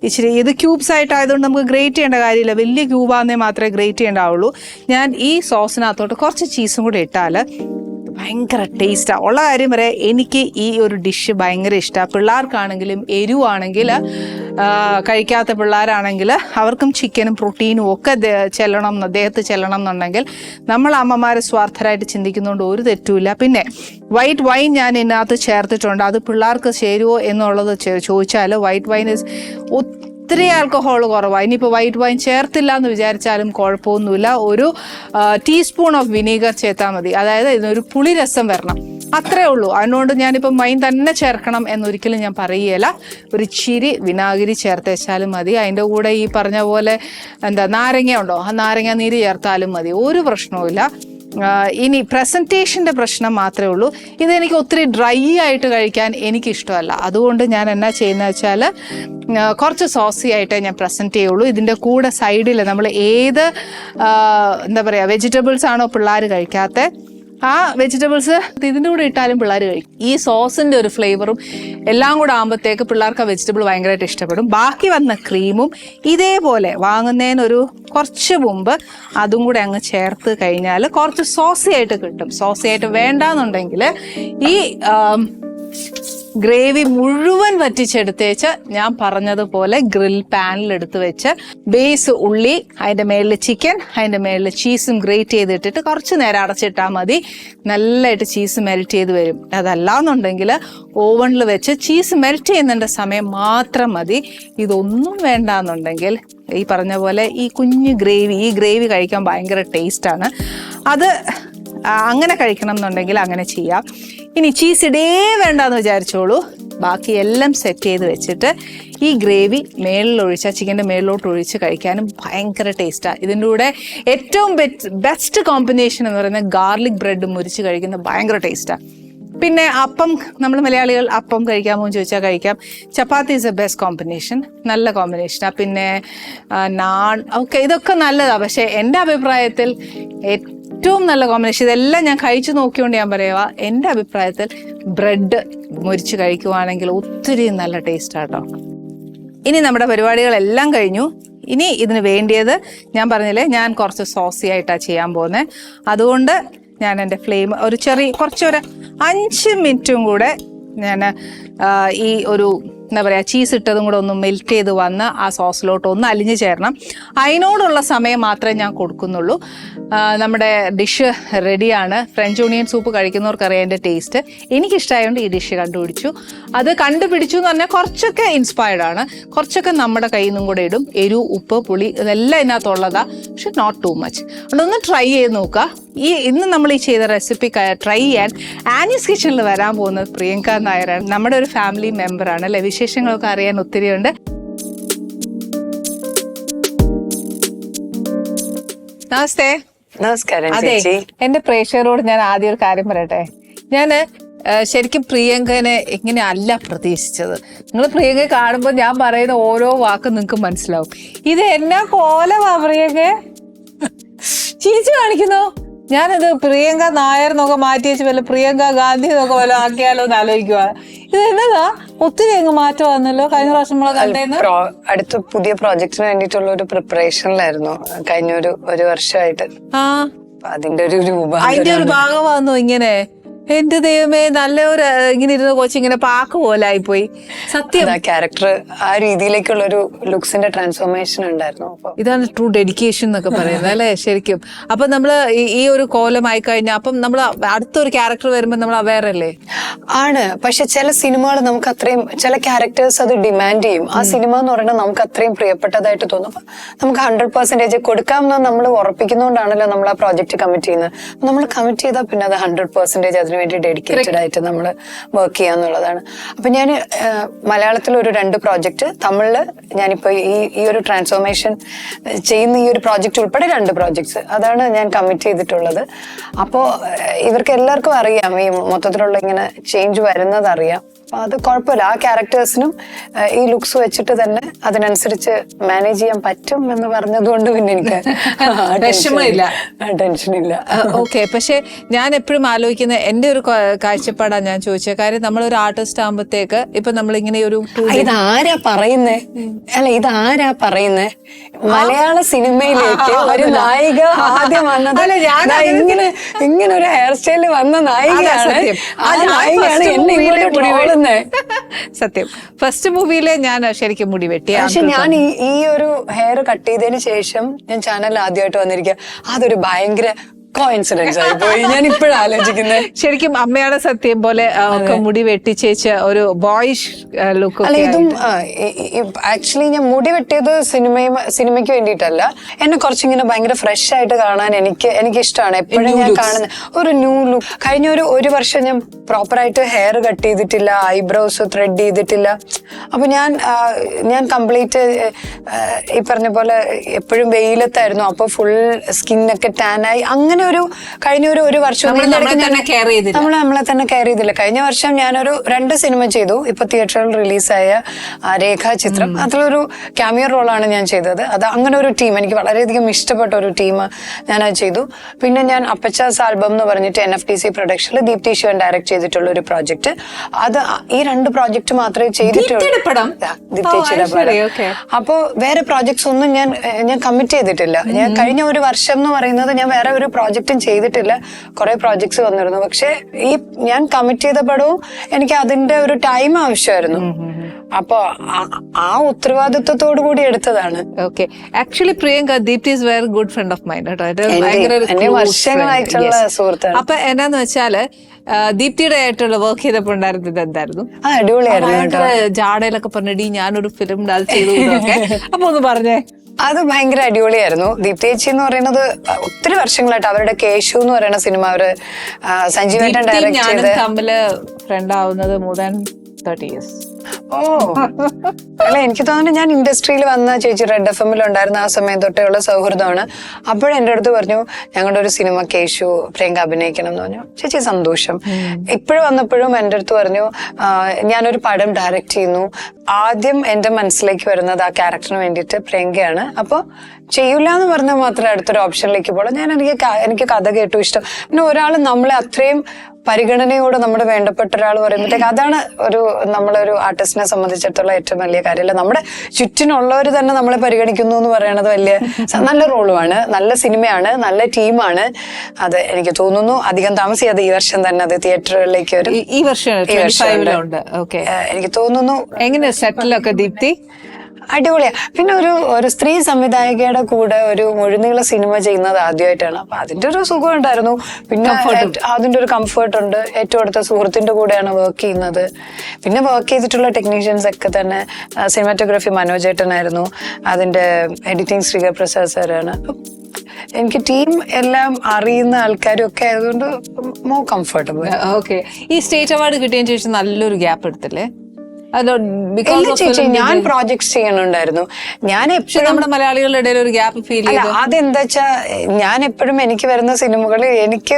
ഇച്ചിരി ഇത് ക്യൂബ്സ് ആയിട്ടായതുകൊണ്ട് നമുക്ക് ഗ്രേറ്റ് ചെയ്യേണ്ട കാര്യമില്ല, വലിയ ക്യൂബാന്നേ മാത്രമേ ഗ്രേറ്റ് ചെയ്യേണ്ടാവുള്ളൂ. ഞാൻ ഈ സോസിനകത്തോട്ട് കുറച്ച് ചീസും കൂടി ഇട്ടാൽ ഭയങ്കര ടേസ്റ്റാണ്. ഉള്ള കാര്യം പറയാം, എനിക്ക് ഈ ഒരു ഡിഷ് ഭയങ്കര ഇഷ്ടമാണ്. പിള്ളേർക്കാണെങ്കിലും എരിവാണെങ്കിൽ, കഴിക്കാത്ത പിള്ളേരാണെങ്കിൽ അവർക്കും ചിക്കനും പ്രോട്ടീനും ഒക്കെ ചെല്ലണം, ദേഹത്ത് ചെല്ലണം എന്നുണ്ടെങ്കിൽ നമ്മൾ അമ്മമാർ സ്വാർത്ഥരായിട്ട് ചിന്തിക്കുന്നതുകൊണ്ട് ഒരു തെറ്റുമില്ല. പിന്നെ വൈറ്റ് വൈൻ ഞാൻ ഇതിനകത്ത് ചേർത്തിട്ടുണ്ട്. അത് പിള്ളേർക്ക് ചേരുമോ എന്നുള്ളത് ചോദിച്ചാൽ വൈറ്റ് വൈൻ ഒത്തിരി ആൽക്കഹോൾ കുറവാണ്. ഇനിയിപ്പോൾ വൈറ്റ് വൈൻ ചേർത്തില്ല എന്ന് വിചാരിച്ചാലും കുഴപ്പമൊന്നുമില്ല. ഒരു ടീസ്പൂൺ ഓഫ് വിനീഗർ ചേർത്താൽ മതി. അതായത് ഇതിനൊരു പുളിരസം വരണം, അത്രേ ഉള്ളൂ. അതിനോട് ഞാനിപ്പം വൈൻ തന്നെ ചേർക്കണം എന്നൊരിക്കലും ഞാൻ പറയുകയില്ല. ഒരു ഇച്ചിരി വിനാഗിരി ചേർത്തേച്ചാലും മതി. അതിൻ്റെ കൂടെ ഈ പറഞ്ഞ പോലെ നാരങ്ങ ഉണ്ടോ, ആ നാരങ്ങ നീര് ചേർത്താലും മതി, ഒരു പ്രശ്നവുമില്ല. ഇനി പ്രസൻറ്റേഷൻ്റെ പ്രശ്നം മാത്രമേ ഉള്ളൂ. ഇതെനിക്ക് ഒത്തിരി ഡ്രൈ ആയിട്ട് കഴിക്കാൻ എനിക്കിഷ്ടമല്ല. അതുകൊണ്ട് ഞാൻ എന്നാ ചെയ്യുന്നത് വെച്ചാൽ കുറച്ച് സോസി ആയിട്ടേ ഞാൻ പ്രസൻറ്റ് ചെയ്യുള്ളൂ. ഇതിൻ്റെ കൂടെ സൈഡിൽ നമ്മൾ ഏത് വെജിറ്റബിൾസ് ആണോ പിള്ളേർ കഴിക്കാത്ത ആ വെജിറ്റബിൾസ് ഇതിൻ്റെ കൂടെ ഇട്ടാലും പിള്ളേർ കഴിക്കും. ഈ സോസിൻ്റെ ഒരു ഫ്ലേവറും എല്ലാം കൂടെ ആകുമ്പോഴത്തേക്ക് പിള്ളേർക്ക് ആ വെജിറ്റബിൾ ഭയങ്കരമായിട്ട് ഇഷ്ടപ്പെടും. ബാക്കി വന്ന ക്രീമും ഇതേപോലെ വാങ്ങുന്നതിനൊരു കുറച്ച് മുമ്പ് അതും കൂടെ അങ്ങ് ചേർത്ത് കഴിഞ്ഞാൽ കുറച്ച് സോസി ആയിട്ട് കിട്ടും. സോസി ആയിട്ട് വേണ്ടാന്നുണ്ടെങ്കിൽ ഈ ഗ്രേവി മുഴുവൻ വറ്റിച്ചെടുത്തേച്ച് ഞാൻ പറഞ്ഞതുപോലെ ഗ്രിൽ പാനിൽ എടുത്ത് വെച്ച് ബേസ് ഉള്ളി, അതിൻ്റെ മേളിൽ ചിക്കൻ, അതിൻ്റെ മേളിൽ ചീസും ഗ്രേറ്റ് ചെയ്തിട്ടിട്ട് കുറച്ച് നേരം അടച്ചിട്ടാൽ മതി. നല്ലതായിട്ട് ചീസ് മെൽറ്റ് ചെയ്ത് വരും. അതല്ലാന്നുണ്ടെങ്കിൽ ഓവണിൽ വെച്ച് ചീസ് മെൽറ്റ് ചെയ്യുന്നതിൻ്റെ സമയം മാത്രം മതി. ഇതൊന്നും വേണ്ടാന്നുണ്ടെങ്കിൽ ഈ പറഞ്ഞ പോലെ ഈ കുഞ്ഞ് ഈ ഗ്രേവി കഴിക്കാൻ ഭയങ്കര ടേസ്റ്റാണ്. അത് അങ്ങനെ കഴിക്കണം എന്നുണ്ടെങ്കിൽ അങ്ങനെ ചെയ്യാം. ഇനി ചീസ് ഇടേ വേണ്ടാന്ന് വിചാരിച്ചോളൂ. ബാക്കി എല്ലാം സെറ്റ് ചെയ്ത് വെച്ചിട്ട് ഈ ഗ്രേവി മേളിലൊഴിച്ചാൽ ചിക്കൻ്റെ മേളിലോട്ട് ഒഴിച്ച് കഴിക്കാനും ഭയങ്കര ടേസ്റ്റാണ്. ഇതിൻ്റെ കൂടെ ഏറ്റവും ബെസ്റ്റ് കോമ്പിനേഷൻ എന്ന് പറയുന്നത് ഗാർലിക് ബ്രെഡ് മുരിച്ച് കഴിക്കുന്നത് ഭയങ്കര ടേസ്റ്റാണ്. പിന്നെ അപ്പം, നമ്മൾ മലയാളികൾ അപ്പം കഴിക്കാമോ എന്ന് ചോദിച്ചാൽ കഴിക്കാം. ചപ്പാത്തി ഈസ് എ ബെസ്റ്റ് കോമ്പിനേഷൻ, നല്ല കോമ്പിനേഷനാണ്. പിന്നെ നാൺ, ഓക്കെ, ഇതൊക്കെ നല്ലതാണ്. പക്ഷേ എൻ്റെ അഭിപ്രായത്തിൽ ഏറ്റവും നല്ല കോമ്പിനേഷൻ, ഇതെല്ലാം ഞാൻ കഴിച്ചു നോക്കിയോണ്ട് ഞാൻ പറയുക, എൻ്റെ അഭിപ്രായത്തിൽ ബ്രെഡ് മുരിച്ച് കഴിക്കുവാണെങ്കിൽ ഒത്തിരി നല്ല ടേസ്റ്റാട്ടോ. ഇനി നമ്മുടെ പരിപാടികളെല്ലാം കഴിഞ്ഞു. ഇനി ഇതിന് വേണ്ടിയത് ഞാൻ പറഞ്ഞില്ലേ, ഞാൻ കുറച്ച് സോസി ആയിട്ടാണ് ചെയ്യാൻ പോകുന്നത്. അതുകൊണ്ട് ഞാൻ എൻ്റെ ഫ്ലെയിം കുറച്ചൊരു 5 മിനിറ്റും കൂടെ ഞാൻ ഈ ഒരു ചീസ് ഇട്ടതും കൂടെ ഒന്ന് മെൽറ്റ് ചെയ്ത് വന്ന് ആ സോസിലോട്ട് ഒന്ന് അലിഞ്ഞു ചേരണം. അതിനോടുള്ള സമയം മാത്രമേ ഞാൻ കൊടുക്കുന്നുള്ളൂ. നമ്മുടെ ഡിഷ് റെഡിയാണ്. ഫ്രഞ്ച് ഓണിയൻ സൂപ്പ് കഴിക്കുന്നവർക്കറിയാം എൻ്റെ ടേസ്റ്റ്. എനിക്കിഷ്ടമായതുകൊണ്ട് ഈ ഡിഷ് കണ്ടുപിടിച്ചു. അത് കണ്ടുപിടിച്ചു എന്ന് പറഞ്ഞാൽ കുറച്ചൊക്കെ ഇൻസ്പയർഡ് ആണ്, കുറച്ചൊക്കെ നമ്മുടെ കയ്യിൽ നിന്നും കൂടെ ഇടും. എരിവ്, ഉപ്പ്, പുളി ഇതെല്ലാം ഇതിനകത്തുള്ളതാണ്, പക്ഷെ നോട്ട് ടു മച്ച്. അതുകൊണ്ടൊന്ന് ട്രൈ ചെയ്ത് നോക്കുക. ഇന്ന് നമ്മൾ ഈ ചെയ്ത റെസിപ്പി ട്രൈ ചെയ്യാൻ ആനീസ് കിച്ചണിൽ വരാൻ പോകുന്നത് പ്രിയങ്ക നായരാണ്. നമ്മുടെ ഒരു ഫാമിലി മെമ്പറാണ് അല്ലെ. വിശേഷങ്ങളൊക്കെ അറിയാൻ ഒത്തിരിയുണ്ട്. നമസ്തേ. നമസ്കാരം. അതെ, എന്റെ പ്രേക്ഷകരോട് ഞാൻ ആദ്യം ഒരു കാര്യം പറയട്ടെ. ഞാന് ശരിക്കും പ്രിയങ്കനെ ഇങ്ങനെ അല്ല പ്രതീക്ഷിച്ചത്. നിങ്ങൾ പ്രിയങ്ക കാണുമ്പോൾ ഞാൻ പറയുന്ന ഓരോ വാക്കും നിങ്ങൾക്ക് മനസ്സിലാവും. ഇത് എന്നാ കോലമാ പ്രിയങ്ക, ചിരിച്ചു കാണിക്കുന്നു. ഞാനത് പ്രിയങ്ക നായർ എന്നൊക്കെ മാറ്റി വെച്ച് വല്ല പ്രിയങ്ക ഗാന്ധി എന്നൊക്കെ വല്ല ആക്കിയാലോ എന്ന് ആലോചിക്കുക. ഇത് എന്നതാ ഒത്തിരി അങ്ങ് മാറ്റം വന്നല്ലോ. കഴിഞ്ഞ പ്രാവശ്യം നമ്മളെ കണ്ടേന്ന് അടുത്ത പുതിയ പ്രോജക്റ്റിന് വേണ്ടിയിട്ടുള്ള ഒരു പ്രിപ്പറേഷനിലായിരുന്നു കഴിഞ്ഞ ഒരു വർഷമായിട്ട്. അതിന്റെ ഒരു ഭാഗമാണോ ഇങ്ങനെ? എന്റെ ദൈവമേ, നല്ല ഒരു ഇങ്ങനെ ഇരുന്ന കൊച്ചിങ്ങനെ പാക്ക് പോലെ ആയിപ്പോയി. സത്യം, ക്യാരക്ടർ ആ രീതിയിലേക്കുള്ള ഒരു ലുക്സിന്റെ ട്രാൻസ്ഫോർമേഷൻ ഉണ്ടായിരുന്നു. ഇതാണ് ട്രൂ ഡെഡിക്കേഷൻ എന്നൊക്കെ പറയുന്നത് അല്ലെ ശരിക്കും. അപ്പൊ നമ്മള് ഈ ഒരു കോലമായി കഴിഞ്ഞാൽ അപ്പം നമ്മൾ അടുത്തൊരു ക്യാരക്ടർ വരുമ്പോൾ നമ്മൾ അവെയർ അല്ലേ? ആണ്. പക്ഷെ ചില സിനിമകൾ നമുക്ക് അത്രയും, ചില ക്യാരക്ടേഴ്സ് അത് ഡിമാൻഡ് ചെയ്യും. ആ സിനിമ എന്ന് പറയുന്നത് നമുക്ക് അത്രയും പ്രിയപ്പെട്ടതായിട്ട് തോന്നും. നമുക്ക് 100% കൊടുക്കാമെന്ന് നമ്മൾ ഉറപ്പിക്കുന്നതുകൊണ്ടാണല്ലോ നമ്മൾ ആ പ്രോജക്റ്റ് കമ്മിറ്റ് ചെയ്യുന്നത്. നമ്മൾ കമ്മിറ്റ് ചെയ്താൽ പിന്നെ അത് 100% അതിന് വേണ്ടി ഡെഡിക്കേറ്റഡ് ആയിട്ട് നമ്മൾ വർക്ക് ചെയ്യാന്നുള്ളതാണ്. അപ്പൊ ഞാൻ മലയാളത്തിൽ ഒരു 2 പ്രോജക്റ്റ്, തമിഴില് ഞാനിപ്പോ ഈ ഒരു ട്രാൻസ്ഫോർമേഷൻ ചെയ്യുന്ന ഈ ഒരു പ്രോജക്റ്റ് ഉൾപ്പെടെ 2 പ്രോജക്ട്സ്, അതാണ് ഞാൻ കമ്മിറ്റ് ചെയ്തിട്ടുള്ളത്. അപ്പോ ഇവർക്ക് എല്ലാവർക്കും അറിയാം ഈ മൊത്തത്തിലുള്ള ഇങ്ങനെ ചേഞ്ച് വരുന്നത് അറിയാം. അപ്പൊ അത് കുഴപ്പമില്ല, ആ ക്യാരക്ടേഴ്സിനും ഈ ലുക്സ് വെച്ചിട്ട് തന്നെ അതിനനുസരിച്ച് മാനേജ് ചെയ്യാൻ പറ്റും എന്ന് പറഞ്ഞതുകൊണ്ട് പിന്നെ എനിക്ക് വിഷമമില്ല, ടെൻഷനില്ല. ഓക്കെ. പക്ഷെ ഞാൻ എപ്പോഴും ആലോചിക്കുന്ന എന്റെ ഒരു കാഴ്ചപ്പാടാണ് ഞാൻ ചോദിച്ചത്. കാര്യം നമ്മളൊരു ആർട്ടിസ്റ്റ് ആകുമ്പോഴത്തേക്ക് ഇപ്പൊ നമ്മളിങ്ങനെ ഒരു ഇതാരാ പറയുന്നേ, അല്ല ഇതാരാ പറയുന്നേ, മലയാള സിനിമയിലേക്ക് ഒരു നായിക ആദ്യം വന്നത് ഇങ്ങനെ ഒരു ഹെയർ സ്റ്റൈലിൽ വന്ന നായികയാണ്. ആ നായികയാണ് എന്നെ ഇങ്ങോട്ട് ട്രോളുന്നേ. സത്യം, ഫസ്റ്റ് മൂവിയിലെ ഞാൻ ശരിക്കും മുടി വെട്ടി. പക്ഷെ ഞാൻ ഈ ഒരു ഹെയർ കട്ട് ചെയ്തതിന് ശേഷം ഞാൻ ചാനലിൽ ആദ്യമായിട്ട് വന്നിരിക്കുക, അതൊരു ഭയങ്കര കോയിൻസിഡൻസ് ആയി പോയി. ഞാൻ ഇപ്പോഴും ആലോചിക്കുന്നത് ശരിക്കും അമ്മയുടെ സത്യം പോലെ ഒക്കെ മുടി വെട്ടിച്ചേച്ച ഒരു ബോയിഷ് ലുക്ക്. അല്ല, ഇതും ആക്ച്വലി ഞാൻ മുടി വെട്ടിയത് സിനിമയ്ക്ക് വേണ്ടിയിട്ടല്ല, എന്നെ കുറച്ചിങ്ങനെ ഭയങ്കര ഫ്രഷ് ആയിട്ട് കാണാൻ എനിക്ക് ഇഷ്ടമാണ്. എപ്പോഴും ഞാൻ കാണുന്ന ഒരു ന്യൂ ലുക്ക്. കഴിഞ്ഞ ഒരു വർഷം ഞാൻ പ്രോപ്പറായിട്ട് ഹെയർ കട്ട് ചെയ്തിട്ടില്ല, ഐബ്രോസ് ത്രെഡ് ചെയ്തിട്ടില്ല. അപ്പൊ ഞാൻ കംപ്ലീറ്റ് ഈ പറഞ്ഞ പോലെ എപ്പോഴും വെയിലത്തായിരുന്നു. അപ്പൊ ഫുൾ സ്കിന്നൊക്കെ ടാനായി. അങ്ങനെ കഴിഞ്ഞ ഒരു വർഷം നമ്മളെ തന്നെ കെയർ ചെയ്തില്ല. കഴിഞ്ഞ വർഷം ഞാനൊരു 2 സിനിമ ചെയ്തു. ഇപ്പൊ തിയേറ്ററിൽ റിലീസായ രേഖാചിത്രം, അതിലൊരു ക്യാമിയോ റോളാണ് ഞാൻ ചെയ്തത്. അത് അങ്ങനെ ഒരു ടീം, എനിക്ക് വളരെയധികം ഇഷ്ടപ്പെട്ട ഒരു ടീം ഞാനത് ചെയ്തു. പിന്നെ ഞാൻ അപ്പച്ചാസ് ആൽബം എന്ന് പറഞ്ഞിട്ട് NFTC പ്രൊഡക്ഷനിൽ ദീപ്തി ശിവൻ ഡയറക്ട് ചെയ്തിട്ടുള്ള ഒരു പ്രോജക്ട്. അത് ഈ 2 പ്രോജക്ട് മാത്രമേ ചെയ്തിട്ടുള്ളൂ. അപ്പോ വേറെ പ്രോജക്ട്സ് ഒന്നും ഞാൻ കമ്മിറ്റ് ചെയ്തിട്ടില്ല. ഞാൻ കഴിഞ്ഞ ഒരു വർഷം എന്ന് പറയുന്നത് ഞാൻ വേറെ ഒരു പ്രോജക്റ്റും ചെയ്തിട്ടില്ല. കുറെ പ്രോജക്ട്സ് വന്നിരുന്നു. പക്ഷെ ഞാൻ കമ്മിറ്റ് ചെയ്ത പടവും എനിക്ക് അതിന്റെ ഒരു ടൈം ആവശ്യമായിരുന്നു. അപ്പൊ ആ ഉത്തരവാദിത്വത്തോടു കൂടി എടുത്തതാണ്. Okay. Actually Priyanka, Deepthi is very good friend of mind കേട്ടോ. എന്റെ വർഷങ്ങളായിട്ടുള്ള സുഹൃത്താണ്. അപ്പൊ എന്നാന്ന് വെച്ചാല് ദീപ്തിയുടെ ആയിട്ടുള്ള വർക്ക് ചെയ്തപ്പോ ഉണ്ടായിരുന്നത് എന്തായിരുന്നു? അടിപൊളിയായിരുന്നു. ജാടയിലൊക്കെ പറഞ്ഞിടി ഞാനൊരു ഫിലിം ഡാൽ ചെയ്തു. അപ്പൊ ഒന്ന് പറഞ്ഞേ. അത് ഭയങ്കര അടിപൊളിയായിരുന്നു. ദീപ്തി ചേച്ചി എന്ന് പറയുന്നത് ഒത്തിരി വർഷങ്ങളായിട്ട് അവരുടെ കേശു എന്ന് പറയുന്ന സിനിമ അവര് സഞ്ജീവേട്ടൻ ഡയറക്ട് ചെയ്ത് തമ്മില് ഫ്രണ്ട് ആവുന്നത് more than 30 years. ഓ അല്ല, എനിക്ക് തോന്നുന്നു ഞാൻ ഇൻഡസ്ട്രിയിൽ വന്ന ചേച്ചി റെഡ് FM ഉണ്ടായിരുന്ന ആ സമയം തൊട്ടേയുള്ള സൗഹൃദമാണ്. അപ്പോഴെന്റെ അടുത്ത് പറഞ്ഞു ഞങ്ങളുടെ ഒരു സിനിമ കേശു പ്രിയങ്ക അഭിനയിക്കണം എന്ന് പറഞ്ഞു. ചേച്ചി സന്തോഷം. ഇപ്പോഴും വന്നപ്പോഴും എന്റെ അടുത്ത് പറഞ്ഞു ഞാനൊരു പടം ഡയറക്ട് ചെയ്യുന്നു. ആദ്യം എന്റെ മനസ്സിലേക്ക് വരുന്നത് ആ ക്യാരക്ടറിന് വേണ്ടിയിട്ട് പ്രിയങ്കയാണ്. അപ്പൊ ചെയ്യൂല എന്ന് പറഞ്ഞാൽ മാത്രമേ അടുത്തൊരു ഓപ്ഷനിലേക്ക് പോകണം. എനിക്ക് കഥ കേട്ടു ഇഷ്ടം. പിന്നെ ഒരാൾ നമ്മളെ അത്രയും പരിഗണനയോടെ നമ്മുടെ വേണ്ടപ്പെട്ട ഒരാൾ പറയുമ്പോഴത്തേക്ക് അതാണ് നമ്മളൊരു ആർട്ടിസ്റ്റിനെ സംബന്ധിച്ചിടത്തോളം ഏറ്റവും വലിയ കാര്യമല്ല. നമ്മുടെ ചുറ്റിനുള്ളവർ തന്നെ നമ്മളെ പരിഗണിക്കുന്നു എന്ന് പറയുന്നത് വലിയ നല്ല റോളുമാണ്, നല്ല സിനിമയാണ്, നല്ല ടീമാണ്. അത് എനിക്ക് തോന്നുന്നു അധികം താമസിയാതെ ഈ വർഷം തന്നെ അത് തിയേറ്ററുകളിലേക്ക് വരും. ഈ വർഷം എനിക്ക് തോന്നുന്നു. എങ്ങനെ സെറ്റിലൊക്കെ ദീപ്തി? അടിപൊളിയാ. പിന്നെ ഒരു സ്ത്രീ സംവിധായകയുടെ കൂടെ ഒരു മുഴുനീള സിനിമ ചെയ്യുന്നത് ആദ്യമായിട്ടാണ്. അപ്പൊ അതിന്റെ ഒരു സുഖം ഉണ്ടായിരുന്നു. പിന്നെ അതിന്റെ ഒരു കംഫർട്ട് ഉണ്ട്. ഏറ്റവും അടുത്ത സുഹൃത്തിന്റെ കൂടെയാണ് വർക്ക് ചെയ്യുന്നത്. പിന്നെ വർക്ക് ചെയ്തിട്ടുള്ള ടെക്നീഷ്യൻസ് ഒക്കെ തന്നെ സിനിമാറ്റോഗ്രാഫി മനോജേട്ടനായിരുന്നു, അതിന്റെ എഡിറ്റിംഗ് ശ്രീകർ പ്രസാദ് സാറാണ്. എനിക്ക് ടീം എല്ലാം അറിയുന്ന ആൾക്കാരും ഒക്കെ ആയതുകൊണ്ട് മോർ കംഫർട്ടബിൾ. ഓക്കെ. ഈ സ്റ്റേറ്റ് അവാർഡ് കിട്ടിയതിന് ശേഷം നല്ലൊരു ഗ്യാപ്പ് എടുത്തില്ലേ? ഞാൻ പ്രോജക്ട്സ് ചെയ്യണുണ്ടായിരുന്നു. ഞാൻ എപ്പോഴും നമ്മുടെ മലയാളികളുടെ ഇടയിൽ ഒരു ഗ്യാപ്പ് ഫീൽ ചെയ്തു. അതെന്താ വെച്ചാ ഞാൻ എപ്പോഴും എനിക്ക് വരുന്ന സിനിമകൾ എനിക്ക്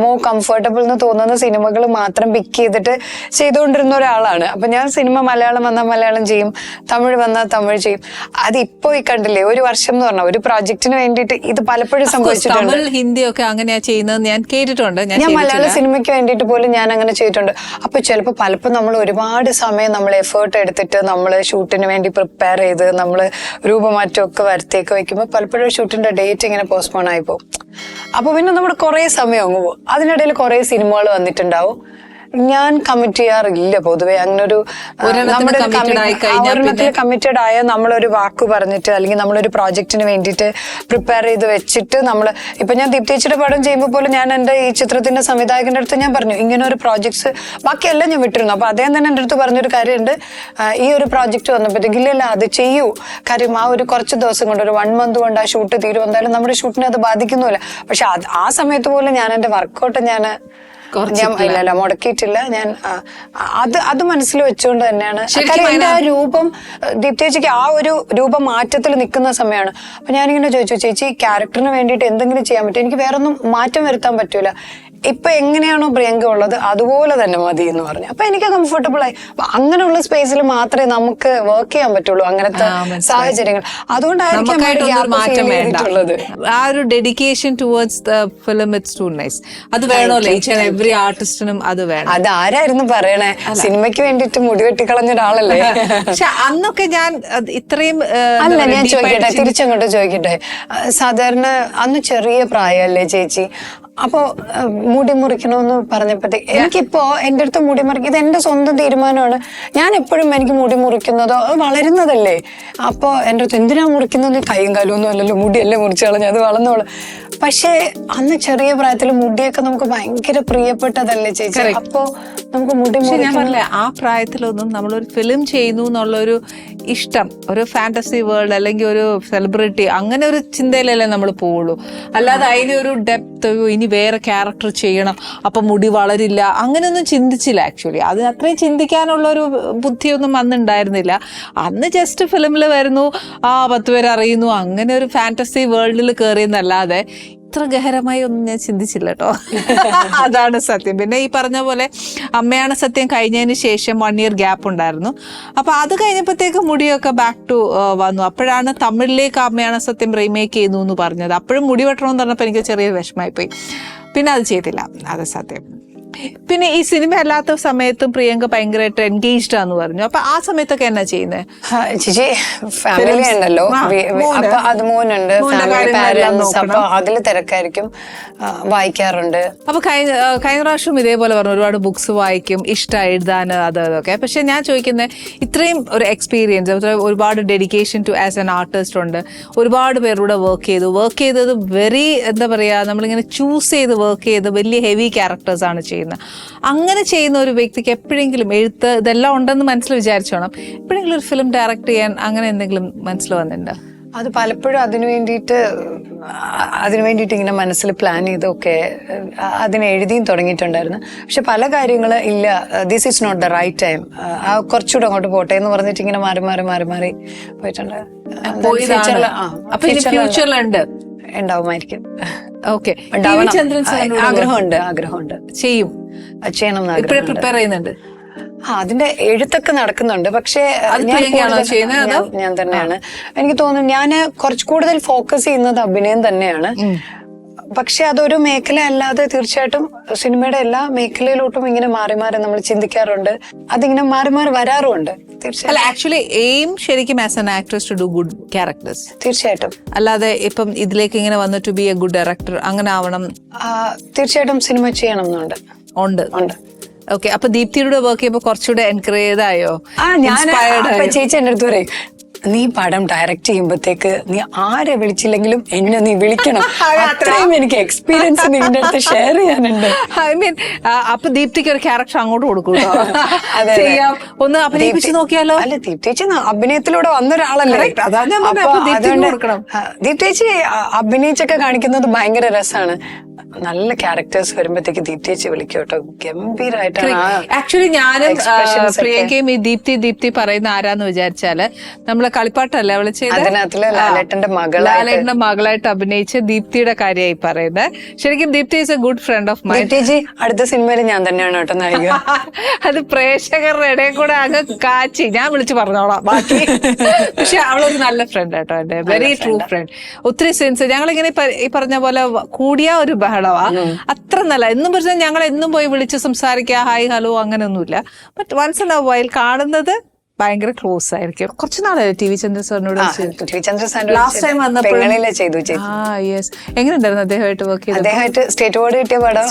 മോർ കംഫർട്ടബിൾ എന്ന് തോന്നുന്ന സിനിമകൾ മാത്രം പിക്ക് ചെയ്തിട്ട് ചെയ്തുകൊണ്ടിരുന്ന ഒരാളാണ്. അപ്പൊ ഞാൻ സിനിമ മലയാളം വന്നാൽ മലയാളം ചെയ്യും, തമിഴ് വന്നാൽ തമിഴ് ചെയ്യും. അതിപ്പോ ഈ കണ്ടില്ലേ, ഒരു വർഷം എന്ന് പറഞ്ഞാൽ ഒരു പ്രോജക്റ്റിന് വേണ്ടിയിട്ട് ഇത് പലപ്പോഴും സംഭവിച്ചിട്ടുണ്ട്. തമിഴ് ഹിന്ദി ഒക്കെ അങ്ങനെയാ ചെയ്യുന്നത് ഞാൻ കേട്ടിട്ടുണ്ട്. ഞാൻ മലയാള സിനിമയ്ക്ക് വേണ്ടിയിട്ട് പോലും ഞാൻ അങ്ങനെ ചെയ്തിട്ടുണ്ട്. അപ്പൊ ചിലപ്പോൾ പലപ്പോൾ നമ്മൾ ഒരുപാട് സമയം നമ്മൾ എഫേർട്ട് എടുത്തിട്ട് നമ്മൾ ഷൂട്ടിന് വേണ്ടി പ്രിപ്പയർ ചെയ്ത് നമ്മൾ രൂപമാറ്റമൊക്കെ വരുത്തിയൊക്കെ വെക്കുമ്പോൾ പലപ്പോഴും ഷൂട്ടിന്റെ ഡേറ്റ് ഇങ്ങനെ പോസ്റ്റ്പോൺ ആയി പോകും. അപ്പൊ പിന്നെ നമ്മുടെ കുറെ സമയം അങ്ങ് പോകും. അതിനിടയിൽ കുറെ സിനിമകൾ വന്നിട്ടുണ്ടാവും. ഞാൻ കമ്മിറ്റ് ചെയ്യാറില്ല പൊതുവെ. അങ്ങനെ ഒരു നമ്മുടെ കമ്മിറ്റഡ് ആയ നമ്മളൊരു വാക്ക് പറഞ്ഞിട്ട് അല്ലെങ്കിൽ നമ്മളൊരു പ്രോജക്റ്റിന് വേണ്ടിയിട്ട് പ്രിപ്പയർ ചെയ്ത് വെച്ചിട്ട് നമ്മൾ ഇപ്പൊ ഞാൻ ദീപ്തിയുടെ പടം ചെയ്യുമ്പോൾ പോലും ഞാൻ എന്റെ ഈ ചിത്രത്തിന്റെ സംവിധായകന്റെ അടുത്ത് ഞാൻ പറഞ്ഞു ഇങ്ങനെ ഒരു പ്രോജക്ട്സ് ബാക്കിയെല്ലാം ഞാൻ വിട്ടിരുന്നു. അപ്പൊ അദ്ദേഹം തന്നെ എന്റെ അടുത്ത് പറഞ്ഞൊരു കാര്യമുണ്ട്, ഈ ഒരു പ്രോജക്റ്റ് വന്നപ്പോഴത്തേക്ക് ഇല്ല അത് ചെയ്യൂ, കാര്യം ആ ഒരു കുറച്ച് ദിവസം കൊണ്ട് ഒരു 1 month കൊണ്ട് ആ ഷൂട്ട് തീരും, എന്തായാലും നമ്മുടെ ഷൂട്ടിനെ അത് ബാധിക്കുന്നില്ല. പക്ഷെ ആ സമയത്ത് പോലും ഞാൻ എന്റെ വർക്കൗട്ട് ഞാൻ ഇല്ല മുടക്കിയിട്ടില്ല. ഞാൻ അത് മനസ്സിൽ വെച്ചുകൊണ്ട് തന്നെയാണ്. എന്റെ ആ രൂപം ദീപ്തിക്ക് ആ ഒരു രൂപം മാറ്റത്തിൽ നിൽക്കുന്ന സമയമാണ്. അപ്പൊ ഞാനിങ്ങനെ ചോദിച്ചു, ചേച്ചി ക്യാരക്ടറിന് വേണ്ടിയിട്ട് എന്തെങ്കിലും ചെയ്യാൻ പറ്റും? എനിക്ക് വേറൊന്നും മാറ്റം വരുത്താൻ പറ്റൂല. ഇപ്പൊ എങ്ങനെയാണോ പ്രിയങ്ക ഉള്ളത് അതുപോലെ തന്നെ മതി എന്ന് പറഞ്ഞു. അപ്പൊ എനിക്ക് കംഫർട്ടബിൾ ആയി. അപ്പൊ അങ്ങനെയുള്ള സ്പേസിൽ മാത്രമേ നമുക്ക് വർക്ക് ചെയ്യാൻ പറ്റുള്ളൂ അങ്ങനത്തെ സാഹചര്യങ്ങൾ. അതുകൊണ്ടായിരിക്കും ആ ഒരു dedication towards the film it's too nice. അത് വേണമല്ലോ, ഈച്ച് ആൻഡ് എവറി ആർട്ടിസ്റ്റിനും അത് വേണം. അതാരായിരുന്നു പറയണേ, സിനിമയ്ക്ക് വേണ്ടിട്ട് മുടി വെട്ടിക്കളഞ്ഞ ഒരാളല്ലേ. പക്ഷെ അന്നൊക്കെ ഞാൻ ഇത്രയും അല്ല, ഞാൻ ചോദിക്കട്ടെ, തിരിച്ചങ്ങോട്ട് ചോദിക്കട്ടെ. സാധാരണ അന്ന് ചെറിയ പ്രായമല്ലേ ചേച്ചി, അപ്പോ മുടി മുറിക്കണമെന്ന് പറഞ്ഞപ്പോഴത്തേക്ക് എനിക്കിപ്പോ എന്റെ അടുത്ത് മുടി മുറിക്കും, ഇത് എന്റെ സ്വന്തം തീരുമാനമാണ്. ഞാൻ എപ്പോഴും എനിക്ക് മുടി മുറിക്കുന്നതോ വളരുന്നതല്ലേ. അപ്പൊ എന്റെ അടുത്ത് എന്തിനാ മുറിക്കുന്നത്, കൈയും കാലും ഒന്നും അല്ലല്ലോ, മുടിയല്ലേ മുറിച്ചു കളഞ്ഞ, അത് വളർന്നോളൂ. പക്ഷെ അന്ന് ചെറിയ പ്രായത്തിൽ മുടിയൊക്കെ നമുക്ക് ഭയങ്കര പ്രിയപ്പെട്ടതല്ലേ ചേച്ചി. അപ്പോ നമുക്ക് മുടി ഞാൻ പറഞ്ഞില്ലേ, ആ പ്രായത്തിലൊന്നും നമ്മളൊരു ഫിലിം ചെയ്യുന്നു എന്നുള്ളൊരു ഇഷ്ടം, ഒരു ഫാന്റസി വേൾഡ് അല്ലെങ്കിൽ ഒരു സെലിബ്രിറ്റി അങ്ങനെ ഒരു ചിന്തയിലല്ലേ നമ്മൾ പോവുള്ളൂ. അല്ലാതെ അതിനൊരു ഡെപ്ത്, ഇനി വേറെ ക്യാരക്ടർ ചെയ്യണം അപ്പൊ മുടി വളരില്ല, അങ്ങനെയൊന്നും ചിന്തിച്ചില്ല. ആക്ച്വലി അത് അത്രയും ചിന്തിക്കാനുള്ള ഒരു ബുദ്ധിയൊന്നും അന്ന് ഉണ്ടായിരുന്നില്ല. അന്ന് ജസ്റ്റ് ഫിലിമിൽ വരുന്നു, 10 പേര് അറിയുന്നു, അങ്ങനെ ഒരു ഫാന്റസി വേൾഡിൽ കയറിയെന്നല്ലാതെ ഇത്ര ഗഹരമായി ഒന്നും ഞാൻ ചിന്തിച്ചില്ല കേട്ടോ. അതാണ് സത്യം. പിന്നെ ഈ പറഞ്ഞ പോലെ അമ്മയാണ് സത്യം കഴിഞ്ഞതിന് ശേഷം 1 year ഗ്യാപ്പ് ഉണ്ടായിരുന്നു. അപ്പൊ അത് കഴിഞ്ഞപ്പോഴത്തേക്ക് മുടിയൊക്കെ ബാക്ക് ടു വന്നു. അപ്പോഴാണ് തമിഴിലേക്ക് അമ്മയാണ് സത്യം റീമേക്ക് ചെയ്യുന്നു എന്ന് പറഞ്ഞത്. അപ്പോഴും മുടി വെട്ടണമെന്ന് പറഞ്ഞപ്പോൾ എനിക്ക് ചെറിയൊരു വിഷമമായി പോയി. പിന്നെ അത് ചെയ്തില്ല, അത് സത്യം. പിന്നെ ഈ സിനിമ അല്ലാത്ത സമയത്തും പ്രിയങ്ക ഭയങ്കരമായിട്ട് എൻഗേജ്ഡ് ആന്ന് പറഞ്ഞു. അപ്പൊ ആ സമയത്തൊക്കെ എന്നാ ചെയ്യുന്നത്? ചേച്ചി ഫാമിലി ഉണ്ടല്ലോ, അപ്പൊ അത് മോനുണ്ട്, ഫാമിലി പാരന്റ്സ്, അപ്പൊ അതിൽ തിരക്കായിരിക്കും, വായിക്കാറുണ്ട്. അപ്പൊ കഴിഞ്ഞ പ്രാവശ്യം ഇതേപോലെ പറഞ്ഞു ഒരുപാട് ബുക്സ് വായിക്കും, ഇഷ്ടം എഴുതാൻ, അതൊക്കെ. പക്ഷെ ഞാൻ ചോദിക്കുന്നത്, ഇത്രയും ഒരു എക്സ്പീരിയൻസ്, ഒരുപാട് dedication to as an artist ഉണ്ട്, ഒരുപാട് പേരുടെ വർക്ക് ചെയ്തത് വെരി എന്താ പറയാ, നമ്മളിങ്ങനെ ചൂസ് ചെയ്ത് വർക്ക് ചെയ്ത് വലിയ ഹെവി ക്യാരക്ടേഴ്സ് ആണ് ചെയ്യുന്നത്. അങ്ങനെ ചെയ്യുന്ന ഒരു വ്യക്തിക്ക് എപ്പോഴെങ്കിലും എഴുത്ത് ഇതെല്ലാം ഉണ്ടെന്ന് മനസ്സിൽ വിചാരിച്ചോണം, എപ്പോഴെങ്കിലും ഒരു ഫിലിം ഡയറക്ട് ചെയ്യാൻ അങ്ങനെ എന്തെങ്കിലും മനസ്സിൽ വന്നിട്ടുണ്ടോ? അത് പലപ്പോഴും അതിനു വേണ്ടിയിട്ട് ഇങ്ങനെ മനസ്സിൽ പ്ലാൻ ചെയ്തൊക്കെ അതിനെ എഴുതിയും തുടങ്ങിയിട്ടുണ്ടായിരുന്നു. പക്ഷെ പല കാര്യങ്ങൾ ഇല്ല, this is not the right time, കുറച്ചുകൂടെ അങ്ങോട്ട് പോട്ടെ എന്ന് പറഞ്ഞിട്ട് ഇങ്ങനെ മാറി പോയിട്ടുണ്ട്. ഫ്യൂച്ചറിലുണ്ട്, ഉണ്ടാവുമായിരിക്കും. ഓക്കെ, ആഗ്രഹമുണ്ട്, ചെയ്യണം പ്രിപ്പയർ ചെയ്യുന്നുണ്ട്. അതിന്റെ എഴുത്തൊക്കെ നടക്കുന്നുണ്ട്. പക്ഷേ ഞാൻ തന്നെയാണ്, എനിക്ക് തോന്നുന്നു ഞാൻ കുറച്ച് കൂടുതൽ ഫോക്കസ് ചെയ്യുന്നത് അഭിനയം തന്നെയാണ്. പക്ഷെ അതൊരു മേഖല അല്ലാതെ തീർച്ചയായിട്ടും സിനിമയുടെ എല്ലാ മേഖലയിലോട്ടും ഇങ്ങനെ മാറി നമ്മൾ ചിന്തിക്കാറുണ്ട്, അതിങ്ങനെ മാറി വരാറുമുണ്ട്. തീർച്ചയായിട്ടും ആക്ച്വലി എയിം ശരിക്കും as an actress to do good characters. തീർച്ചയായിട്ടും. അല്ലാതെ ഇപ്പം ഇതിലേക്ക് ഇങ്ങനെ വന്ന് to be a good director അങ്ങനെ ആവണം. തീർച്ചയായിട്ടും സിനിമ ചെയ്യണം എന്നുണ്ട്. ഉണ്ട്. ഓക്കെ, അപ്പൊ ദീപ്തിയുടെ വർക്ക് ചെയ്യുമ്പോ കുറച്ചുകൂടെ എൻകറേജ് ആയോ? ചേച്ചി എന്റെ അടുത്ത് പറയും, നീ പടം ഡയറക്ട് ചെയ്യുമ്പോഴത്തേക്ക് നീ ആരെ വിളിച്ചില്ലെങ്കിലും എന്നെ നീ വിളിക്കണം, അത്രയും എനിക്ക് എക്സ്പീരിയൻസ് നിങ്ങളുടെ അടുത്ത് ഷെയർ ചെയ്യാനുണ്ട്. ഐ മീൻ, അപ്പൊ ദീപ്തിക്ക് ഒരു ക്യാരക്ടർ അങ്ങോട്ട് കൊടുക്കും, ഒന്ന് അഭിനയിപ്പിച്ച് നോക്കിയാലോ? അല്ല, ദീപ്തേച്ചി അഭിനയത്തിലൂടെ വന്ന ഒരാളല്ലേ, ദീപ്തേച്ചി അഭിനയിച്ചൊക്കെ കാണിക്കുന്നത് ഭയങ്കര രസമാണ്. നല്ല ക്യാരക്ടേഴ്സ് വരുമ്പോഴത്തേക്ക് ദീപ്തേച്ചി വിളിക്കും കേട്ടോ, ഗംഭീരായിട്ടാണ്. ആക്ച്വലി ഞാനും പ്രിയങ്കയും ഈ ദീപ്തി പറയുന്ന ആരാന്ന് വിചാരിച്ചാല് നമ്മളെ കളിപ്പാട്ടല്ലേ അവള് ചെയ്തത്, ലാലേട്ടന്റെ മകളായിട്ട് അഭിനയിച്ച ദീപ്തിയുടെ കാര്യമായി പറയുന്നത്. ശരിക്കും Deepti is a good friend of mine. Deeptiji അടുത്ത സിനിമയിൽ ഞാൻ തന്നെയാണ് കേട്ടോ നായിക. അത് പ്രേക്ഷകരുടെ ഇടയിൽ കൂടെ അങ്ങ് കാച്ചി ഞാൻ വിളിച്ചു പറഞ്ഞോളാം ബാക്കി. പക്ഷെ അവളൊരു നല്ല ഫ്രണ്ട് കേട്ടോ, എന്റെ വെരി ട്രൂ ഫ്രണ്ട്. ഒത്തിരി സെൻസ്, ഞങ്ങളിങ്ങനെ ഈ പറഞ്ഞ പോലെ കൂടിയ ഒരു ബഹളവാ, അത്ര നല്ല. എന്നും പറഞ്ഞാൽ ഞങ്ങൾ എന്നും പോയി വിളിച്ച് സംസാരിക്കുക, ഹായ് ഹലോ അങ്ങനെയൊന്നുമില്ല. But once in a while കാണുന്നത് ഭയങ്കര ക്ലോസ് ആയിരിക്കും. കുറച്ച് നാളായി ടി വി ചന്ദ്ര സാറിനോട് ലാസ്റ്റ് ടൈം വന്നപ്പോൾ എങ്ങനെയുണ്ടായിരുന്നു അദ്ദേഹമായിട്ട് വർക്ക് ചെയ്തത്? അദ്ദേഹമായിട്ട് സ്റ്റേറ്റ് അവാർഡ് കിട്ടിയ പടം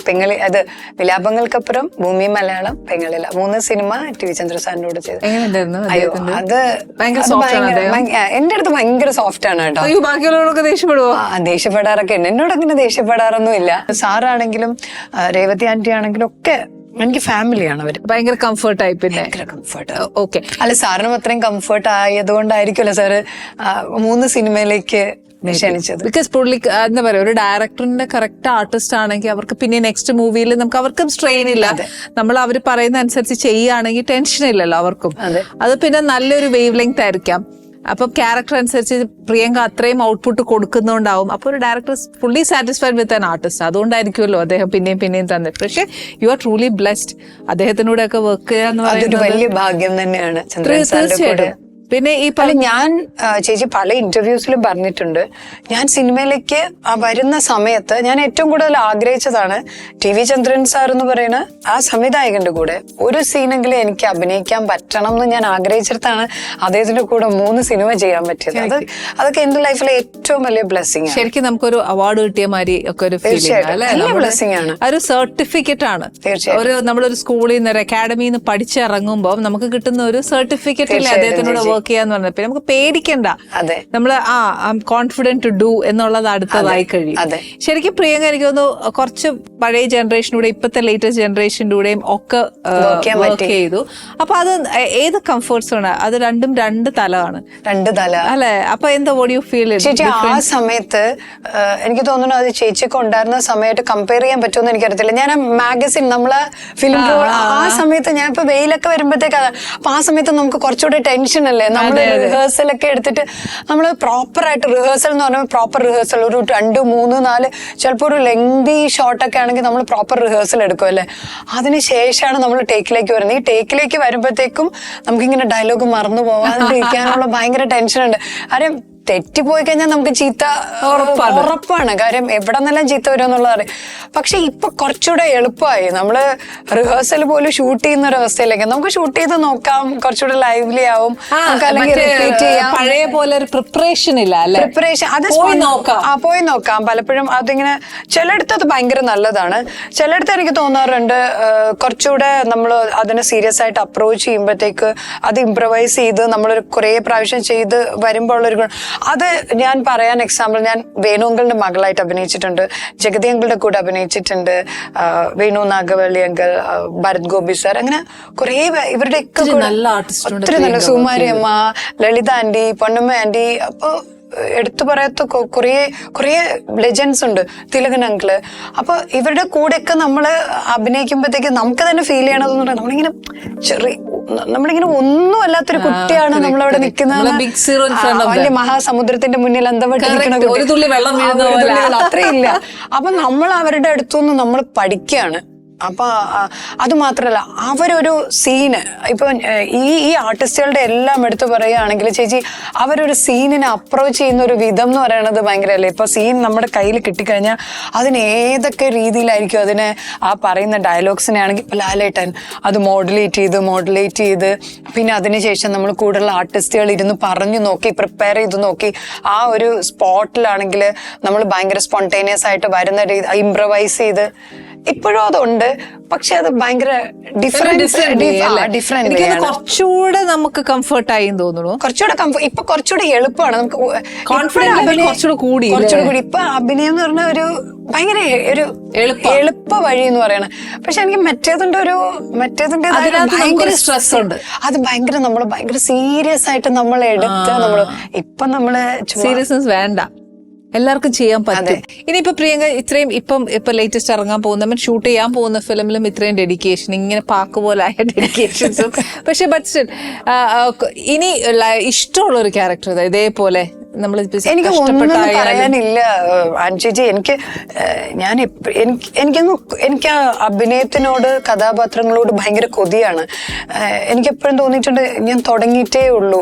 പെങ്ങളി, അത് വിലാപങ്ങൾക്കപ്പുറം, ഭൂമി Malayalam, പെങ്ങളില, 3 cinema T V Chandra സാറിനോട് ചെയ്തു. എങ്ങനെയുണ്ടായിരുന്നു? അത് എന്റെ അടുത്ത് ഭയങ്കര സോഫ്റ്റ് ആണ് കേട്ടോ. ബാക്കിയുള്ളവരൊക്കെ ദേഷ്യപ്പെടുവോ? ദേഷ്യപ്പെടാറൊക്കെ ഉണ്ട്, എന്നോട് അങ്ങനെ ദേഷ്യപ്പെടാറൊന്നും ഇല്ല. സാറാണെങ്കിലും രേവതി ആന്റി ആണെങ്കിലും ഒക്കെ എനിക്ക് ഫാമിലിയാണ് അവര്. ഭയങ്കര കംഫർട്ടായി. പിന്നെ കംഫർട്ട്. ഓക്കെ, അല്ല സാറിനും അത്രയും കംഫർട്ട് ആയതുകൊണ്ടായിരിക്കുമല്ലോ സാറ് 3 സിനിമയിലേക്ക് ക്ഷണിച്ചത്. ബിക്കോസ് പുള്ളി എന്താ പറയാ, ഒരു ഡയറക്ടറിന്റെ കറക്റ്റ് ആർട്ടിസ്റ്റ് ആണെങ്കിൽ അവർക്ക് പിന്നെ നെക്സ്റ്റ് മൂവിയിൽ നമുക്ക് അവർക്കും സ്ട്രെയിൻ ഇല്ല. നമ്മൾ അവർ പറയുന്ന അനുസരിച്ച് ചെയ്യുകയാണെങ്കിൽ ടെൻഷൻ ഇല്ലല്ലോ അവർക്കും. അത് പിന്നെ നല്ലൊരു വേവ് ലെങ്ത് ആയിരിക്കാം. അപ്പൊ ക്യാരക്ടർ അനുസരിച്ച് പ്രിയങ്ക അത്രയും ഔട്ട്പുട്ട് കൊടുക്കുന്നോണ്ടാവും. അപ്പൊ ഒരു director fully satisfied with an artist. അതുകൊണ്ടായിരിക്കുമല്ലോ അദ്ദേഹം പിന്നെയും തന്നത്. പക്ഷെ യു ആർ ട്രൂലി ബ്ലെസ്ഡ്. അദ്ദേഹത്തിനൂടെ ഒക്കെ വർക്ക് ചെയ്യാന്ന് അതൊരു വലിയ ഭാഗ്യം തന്നെയാണ്. തീർച്ചയായിട്ടും. പിന്നെ ഈ ഞാൻ ചേച്ചി പല ഇന്റർവ്യൂസിലും പറഞ്ഞിട്ടുണ്ട്, ഞാൻ സിനിമയിലേക്ക് വരുന്ന സമയത്ത് ഞാൻ ഏറ്റവും കൂടുതൽ ആഗ്രഹിച്ചതാണ് TV ചന്ദ്രൻ സാർ എന്ന് പറയുന്ന ആ സംവിധായകന്റെ കൂടെ ഒരു സീനെങ്കിലും എനിക്ക് അഭിനയിക്കാൻ പറ്റണം എന്ന് ഞാൻ ആഗ്രഹിച്ചിടത്താണ് അദ്ദേഹത്തിന്റെ കൂടെ 3 സിനിമ ചെയ്യാൻ പറ്റിയത്. അതൊക്കെ എന്റെ ലൈഫിലെ ഏറ്റവും വലിയ ബ്ലെസ്സിങ് ആണ്. ശരിക്കും നമുക്കൊരു അവാർഡ് കിട്ടിയ മാതിരി ഒക്കെ ഒരു ബ്ലെസ്സിങ് ആണ്. ഒരു സർട്ടിഫിക്കറ്റ് ആണ്. ഒരു നമ്മളൊരു സ്കൂളിൽ നിന്ന് ഒരു അക്കാഡമിയിൽ നിന്ന് പഠിച്ചിറങ്ങുമ്പോൾ നമുക്ക് കിട്ടുന്ന ഒരു സർട്ടിഫിക്കറ്റ് ഇല്ലേ അദ്ദേഹത്തിനോട് വർക്ക് ചെയ്യാന്ന് പറഞ്ഞത്. പിന്നെ നമുക്ക് പേടിക്കണ്ട, നമ്മള് കോൺഫിഡന്റ് ടു ഡു എന്നുള്ളത് അടുത്തതായി കഴിയും. ശരിക്കും പ്രിയങ്ക എനിക്ക് തോന്നുന്നു കുറച്ച് പഴയ ജനറേഷനൂടെ ഇപ്പത്തെ ലേറ്റസ്റ്റ് ജനറേഷൻ്റെ കൂടെയും ഒക്കെ വർക്ക് ചെയ്തു. അപ്പൊ അത് ഏത് കംഫർട്ട്സ് ആണ്? അത് രണ്ടും 2 തലമാണ്. 2 തല അല്ലെ? അപ്പൊ എന്താ വോട്ട് യു ഫീൽ? ചേച്ചി ആ സമയത്ത് എനിക്ക് തോന്നുന്നു അത് ചേച്ചിയൊക്കെ ഉണ്ടായിരുന്ന സമയത്ത് കമ്പയർ ചെയ്യാൻ പറ്റുമെന്ന് എനിക്കറിയത്തില്ല. ഞാൻ മാഗസിൻ നമ്മളെ ഫിലിം ആ സമയത്ത് ഞാൻ ഇപ്പൊ വെയിലൊക്കെ വരുമ്പോഴത്തേക്ക് അപ്പൊ ആ സമയത്ത് നമുക്ക് കുറച്ചുകൂടെ ടെൻഷൻ അല്ലേ. നമ്മള് റിഹേഴ്സൽ ഒക്കെ എടുത്തിട്ട് നമ്മള് പ്രോപ്പർ ആയിട്ട് റിഹേഴ്സൽ എന്ന് പറഞ്ഞാൽ പ്രോപ്പർ റിഹേഴ്സൽ ഒരു 2, 3, 4 ചിലപ്പോൾ ഒരു ലെങ്തി ഷോട്ടൊക്കെ ആണെങ്കിൽ നമ്മൾ പ്രോപ്പർ റിഹേഴ്സൽ എടുക്കും അല്ലേ. അതിനുശേഷമാണ് നമ്മൾ ടേക്കിലേക്ക് വരുന്നത്. ഈ ടേക്കിലേക്ക് വരുമ്പോഴത്തേക്കും നമുക്കിങ്ങനെ ഡയലോഗ് മറന്നു പോകാതിരിക്കാനുള്ള ഭയങ്കര ടെൻഷനുണ്ട്. കാര്യം തെറ്റിപ്പോയി കഴിഞ്ഞാൽ നമുക്ക് ചീത്ത ഉറപ്പാണ്. കാര്യം എവിടെ നിന്നെല്ലാം ചീത്ത വരും എന്നുള്ളത് അറിയാം. പക്ഷെ ഇപ്പൊ കുറച്ചുകൂടെ എളുപ്പമായി. നമ്മള് റിഹേഴ്സൽ പോലും ഷൂട്ട് ചെയ്യുന്ന ഒരു അവസ്ഥയിലേക്ക് നമുക്ക് ഷൂട്ട് ചെയ്ത് നോക്കാം, കുറച്ചുകൂടെ ലൈവ്ലി ആവും. അല്ലെങ്കിൽ റിപ്പീറ്റ് ചെയ്യാം. പഴയ പോലെ ഒരു പ്രിപ്പറേഷൻ ഇല്ല. പ്രിപ്പറേഷൻ അത് പോയി നോക്കാം. പലപ്പോഴും അതിങ്ങനെ ചിലയിടത്ത് അത് ഭയങ്കര നല്ലതാണ്. ചിലയിടത്ത് എനിക്ക് തോന്നാറുണ്ട് കുറച്ചുകൂടെ നമ്മൾ അതിനെ സീരിയസ് ആയിട്ട് അപ്രോച്ച് ചെയ്യുമ്പോഴത്തേക്ക് അത് ഇംപ്രവൈസ് ചെയ്ത് നമ്മളൊരു കുറെ പ്രാവശ്യം ചെയ്ത് വരുമ്പോൾ ഉള്ളൊരു അത് ഞാൻ പറയാൻ എക്സാമ്പിൾ, ഞാൻ വേണു അങ്കിളിന്റെ മകളായിട്ട് അഭിനയിച്ചിട്ടുണ്ട്, ജഗതി അങ്കിളുടെ കൂടെ അഭിനയിച്ചിട്ടുണ്ട്, വേണു നാഗവള്ളി അങ്കിൾ, ഭരത് ഗോപി സാർ, അങ്ങനെ കുറെ ഇവരുടെ ഒത്തിരി നല്ല സുകുമാരി അമ്മ, ലളിത ആന്റി, പൊന്നമ്മ ആന്റി. അപ്പൊ എടുത്തു പറയാത്ത കുറെ ലെജൻസ് ഉണ്ട്, തിലകൻ അങ്കിള്. അപ്പൊ ഇവരുടെ കൂടെയൊക്കെ നമ്മള് അഭിനയിക്കുമ്പോഴത്തേക്ക് നമുക്ക് തന്നെ ഫീൽ ചെയ്യണമെന്ന് പറഞ്ഞാൽ നമ്മളിങ്ങനെ ഒന്നും അല്ലാത്തൊരു കുട്ടിയാണ് നമ്മളവിടെ നിൽക്കുന്നത്. വലിയ മഹാസമുദ്രത്തിന്റെ മുന്നിൽ അത്രയില്ല. അപ്പൊ നമ്മൾ അവരുടെ അടുത്തുനിന്ന് നമ്മൾ പഠിക്കുകയാണ്. അപ്പൊ അത് മാത്രല്ല അവരൊരു സീന് ഇപ്പൊ ഈ ആർട്ടിസ്റ്റുകളുടെ എല്ലാം എടുത്തു പറയുകയാണെങ്കിൽ ചേച്ചി അവരൊരു സീനിനെ അപ്രോച്ച് ചെയ്യുന്ന ഒരു വിധം എന്ന് പറയുന്നത് ഭയങ്കരല്ലേ. ഇപ്പൊ സീൻ നമ്മുടെ കയ്യിൽ കിട്ടിക്കഴിഞ്ഞാൽ അതിന് ഏതൊക്കെ രീതിയിലായിരിക്കും അതിനെ ആ പറയുന്ന ഡയലോഗ്സിനെ ആണെങ്കിൽ ലാലേട്ടൻ അത് മോഡുലേറ്റ് ചെയ്ത് പിന്നെ അതിനുശേഷം നമ്മൾ കൂടുതൽ ആർട്ടിസ്റ്റുകൾ ഇരുന്ന് പറഞ്ഞു നോക്കി പ്രിപ്പയർ ചെയ്ത് നോക്കി ആ ഒരു സ്പോട്ടിലാണെങ്കിൽ നമ്മൾ ഭയങ്കര സ്പോണ്ടേനിയസ് ആയിട്ട് വരുന്ന രീതി ഇംപ്രവൈസ് ചെയ്ത് ഇപ്പോഴും അതുണ്ട്. പക്ഷെ അത് ഭയങ്കര ഡിഫറെന്റ് കുറച്ചുകൂടെ നമുക്ക് കംഫർട്ടായി തോന്നുന്നു. ഇപ്പൊ കുറച്ചുകൂടെ എളുപ്പമാണ്. നമുക്ക് കോൺഫിഡൻസ് കൂടി. ഇപ്പൊ അഭിനയം എന്ന് പറഞ്ഞ ഒരു ഭയങ്കര ഒരു എളുപ്പ വഴി എന്ന് പറയണത്. പക്ഷെ എനിക്ക് മറ്റേതിന്റെ ഭയങ്കര സ്ട്രെസ് ഉണ്ട്. അത് നമ്മൾ ഭയങ്കര സീരിയസ് ആയിട്ട് നമ്മൾ എടുത്ത് ഇപ്പൊ നമ്മള് സീരിയസ്നെസ് വേണ്ട, എല്ലാവർക്കും ചെയ്യാൻ പറ്റും. ഇനിയിപ്പോ പ്രിയങ്ക ഇത്രയും ഇപ്പൊ ലേറ്റസ്റ്റ് ഇറങ്ങാൻ പോകുന്ന ഷൂട്ട് ചെയ്യാൻ പോകുന്ന ഫിലിമിലും ഇത്രയും ഡെഡിക്കേഷൻ, ഇങ്ങനെ പാക്ക് പോലായ ഡെഡിക്കേഷൻസും. പക്ഷെ ബട്ട് സ്റ്റിൽ ഇനി ഇഷ്ടമുള്ള ഒരു ക്യാരക്ടർ ഇതേപോലെ എനിക്ക് ഒന്നും പറയാനില്ല അനുചേച്ചി. എനിക്ക് ആ അഭിനയത്തിനോട് കഥാപാത്രങ്ങളോട് ഭയങ്കര കൊതിയാണ്. എനിക്ക് എപ്പോഴും തോന്നിയിട്ടുണ്ട് ഞാൻ തുടങ്ങിയിട്ടേ ഉള്ളൂ.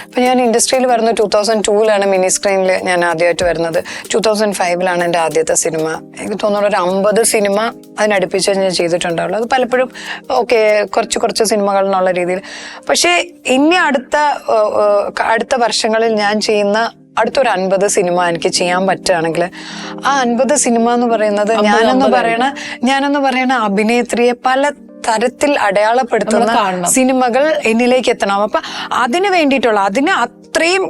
ഇപ്പൊ ഞാൻ ഇൻഡസ്ട്രിയിൽ വരുന്നത് 2002 മിനി സ്ക്രീനിൽ ഞാൻ ആദ്യമായിട്ട് വരുന്നത്. 2005 എൻ്റെ ആദ്യത്തെ സിനിമ. എനിക്ക് തോന്നുന്നു ഒരു 50 സിനിമ അതിനടുപ്പിച്ച് ഞാൻ ചെയ്തിട്ടുണ്ടാവുള്ളൂ. അത് പലപ്പോഴും ഓക്കെ കുറച്ച് സിനിമകൾ എന്നുള്ള രീതിയിൽ. പക്ഷേ ഇനി അടുത്ത വർഷങ്ങളിൽ ഞാൻ ചെയ്യുന്ന അടുത്തൊരു 50 സിനിമ എനിക്ക് ചെയ്യാൻ പറ്റുകയാണെങ്കിൽ ആ 50 സിനിമ എന്ന് പറയുന്നത് ഞാനെന്ന് പറയണ അഭിനേത്രിയെ പല തരത്തിൽ അടയാളപ്പെടുത്തുന്ന സിനിമകൾ എന്നിലേക്ക് എത്തണം. അപ്പൊ അതിന് വേണ്ടിയിട്ടുള്ള അത്രയും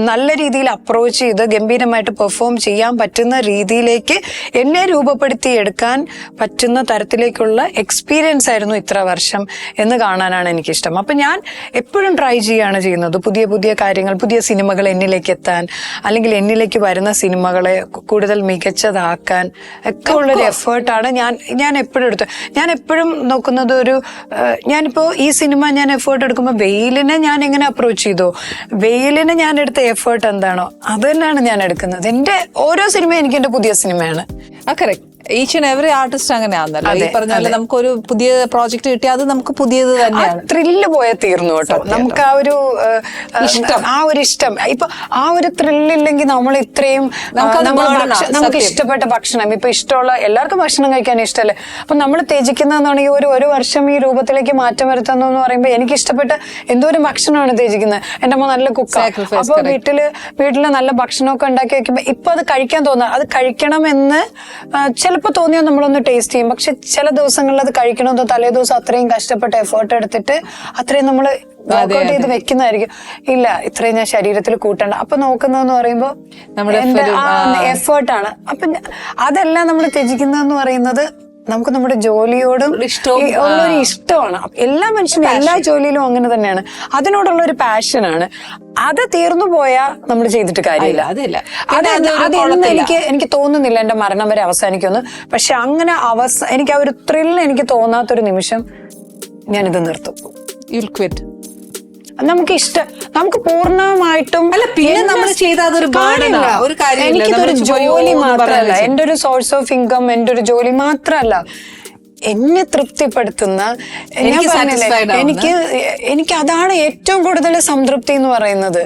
നല്ല രീതിയിൽ അപ്രോച്ച് ചെയ്ത് ഗംഭീരമായിട്ട് പെർഫോം ചെയ്യാൻ പറ്റുന്ന രീതിയിലേക്ക് എന്നെ രൂപപ്പെടുത്തി എടുക്കാൻ പറ്റുന്ന തരത്തിലേക്കുള്ള എക്സ്പീരിയൻസ് ആയിരുന്നു ഇത്ര വർഷം എന്ന് കാണാനാണ് എനിക്കിഷ്ടം. അപ്പൊ ഞാൻ എപ്പോഴും ട്രൈ ചെയ്യുകയാണ് ചെയ്യുന്നത്, പുതിയ പുതിയ കാര്യങ്ങൾ, പുതിയ സിനിമകൾ എന്നിലേക്ക് എത്താൻ, അല്ലെങ്കിൽ എന്നിലേക്ക് വരുന്ന സിനിമകളെ കൂടുതൽ മികച്ചതാക്കാൻ ഒക്കെ ഉള്ളൊരു എഫേർട്ടാണ് ഞാൻ എപ്പോഴും എടുത്തത്. ഞാൻ എപ്പോഴും നോക്കുന്നത് ഞാനിപ്പോ ഈ സിനിമ ഞാൻ എഫേർട്ട് എടുക്കുമ്പോൾ വെയിലിനെ ഞാൻ എങ്ങനെ അപ്രോച്ച് ചെയ്തോ, വെയിലിന് ഞാൻ എടുത്ത എഫേർട്ട് എന്താണോ അത് തന്നെയാണ് ഞാൻ എടുക്കുന്നത്. എന്റെ ഓരോ സിനിമയും എനിക്ക് എന്റെ പുതിയ സിനിമയാണ്. Correct. Each and every artist അങ്ങനെയാണല്ലോ. ഈ പറഞ്ഞ പോലെ നമുക്കൊരു പുതിയ പ്രോജക്ട് കിട്ടിയാൽ അത് നമുക്ക് പുതിയത് തന്നെയാണ്. ത്രില്ല് പോയാൽ തീർന്നു കേട്ടോ. നമുക്ക് ആ ഒരു ഇഷ്ടം ഇപ്പൊ ആ ഒരു ത്രില്ലില്ലെങ്കിൽ നമ്മൾ ഇത്രയും നമുക്ക് ഇഷ്ടപ്പെട്ട ഭക്ഷണം, ഇപ്പൊ ഇഷ്ടമുള്ള എല്ലാവർക്കും ഭക്ഷണം കഴിക്കാൻ ഇഷ്ടമല്ലേ, അപ്പൊ നമ്മൾ ത്യജിക്കുന്നതെന്നാണെങ്കിൽ ഒരു വർഷം ഈ രൂപത്തിലേക്ക് മാറ്റം വരുത്തുന്നു എന്ന് പറയുമ്പോൾ എനിക്ക് ഇഷ്ടപ്പെട്ട എന്തോരം ഭക്ഷണമാണ് ത്യജിക്കുന്നത്. എന്റെ അമ്മ നല്ല കുക്കാണ്. അപ്പൊ വീട്ടില് നല്ല ഭക്ഷണമൊക്കെ ഉണ്ടാക്കി വെക്കുമ്പോ ഇപ്പൊ അത് കഴിക്കാൻ തോന്നാം, അത് കഴിക്കണമെന്ന് ചിലപ്പോൾ തോന്നിയാൽ നമ്മളൊന്ന് ടേസ്റ്റ് ചെയ്യും. പക്ഷെ ചില ദിവസങ്ങളിൽ അത് കഴിക്കണമെന്നോ തലേ ദിവസം അത്രയും കഷ്ടപ്പെട്ട് എഫേർട്ട് എടുത്തിട്ട് അത്രയും നമ്മൾ വർക്ക്ഔട്ട് ചെയ്ത് വെക്കുന്നതായിരിക്കും. ഇല്ല, ഇത്രയും ഞാൻ ശരീരത്തിൽ കൂട്ടണ്ട. അപ്പൊ നോക്കുന്നതെന്ന് പറയുമ്പോൾ എന്റെ എഫേർട്ടാണ്. അപ്പൊ അതെല്ലാം നമ്മൾ ത്യജിക്കുന്നതെന്ന് പറയുന്നത് നമുക്ക് നമ്മുടെ ജോലിയോടും ഉള്ളൊരു ഇഷ്ടമാണ്. എല്ലാ മനുഷ്യനും എല്ലാ ജോലിയിലും അങ്ങനെ തന്നെയാണ്, അതിനോടുള്ള ഒരു പാഷനാണ്. അത് തീർന്നു പോയാ നമ്മൾ ചെയ്തിട്ട് കാര്യമില്ല. അതൊന്നും എനിക്ക് തോന്നുന്നില്ല എന്റെ മരണം വരെ അവസാനിക്കുമെന്ന്. പക്ഷെ അങ്ങനെ എനിക്ക് ആ ഒരു ത്രില്ല് എനിക്ക് തോന്നാത്തൊരു നിമിഷം ഞാനിത് നിർത്തും. നമുക്ക് പൂർണ്ണമായിട്ടും പിന്നെ നമ്മൾ ചെയ്ത എനിക്കിതൊരു ജോലി മാത്രമല്ല, എന്റെ ഒരു സോഴ്സ് ഓഫ് ഇൻകം, എന്റെ ഒരു ജോലി മാത്രമല്ല, എന്നെ തൃപ്തിപ്പെടുത്തുന്ന, എനിക്ക് അതാണ് ഏറ്റവും കൂടുതൽ സംതൃപ്തി എന്ന് പറയുന്നത്.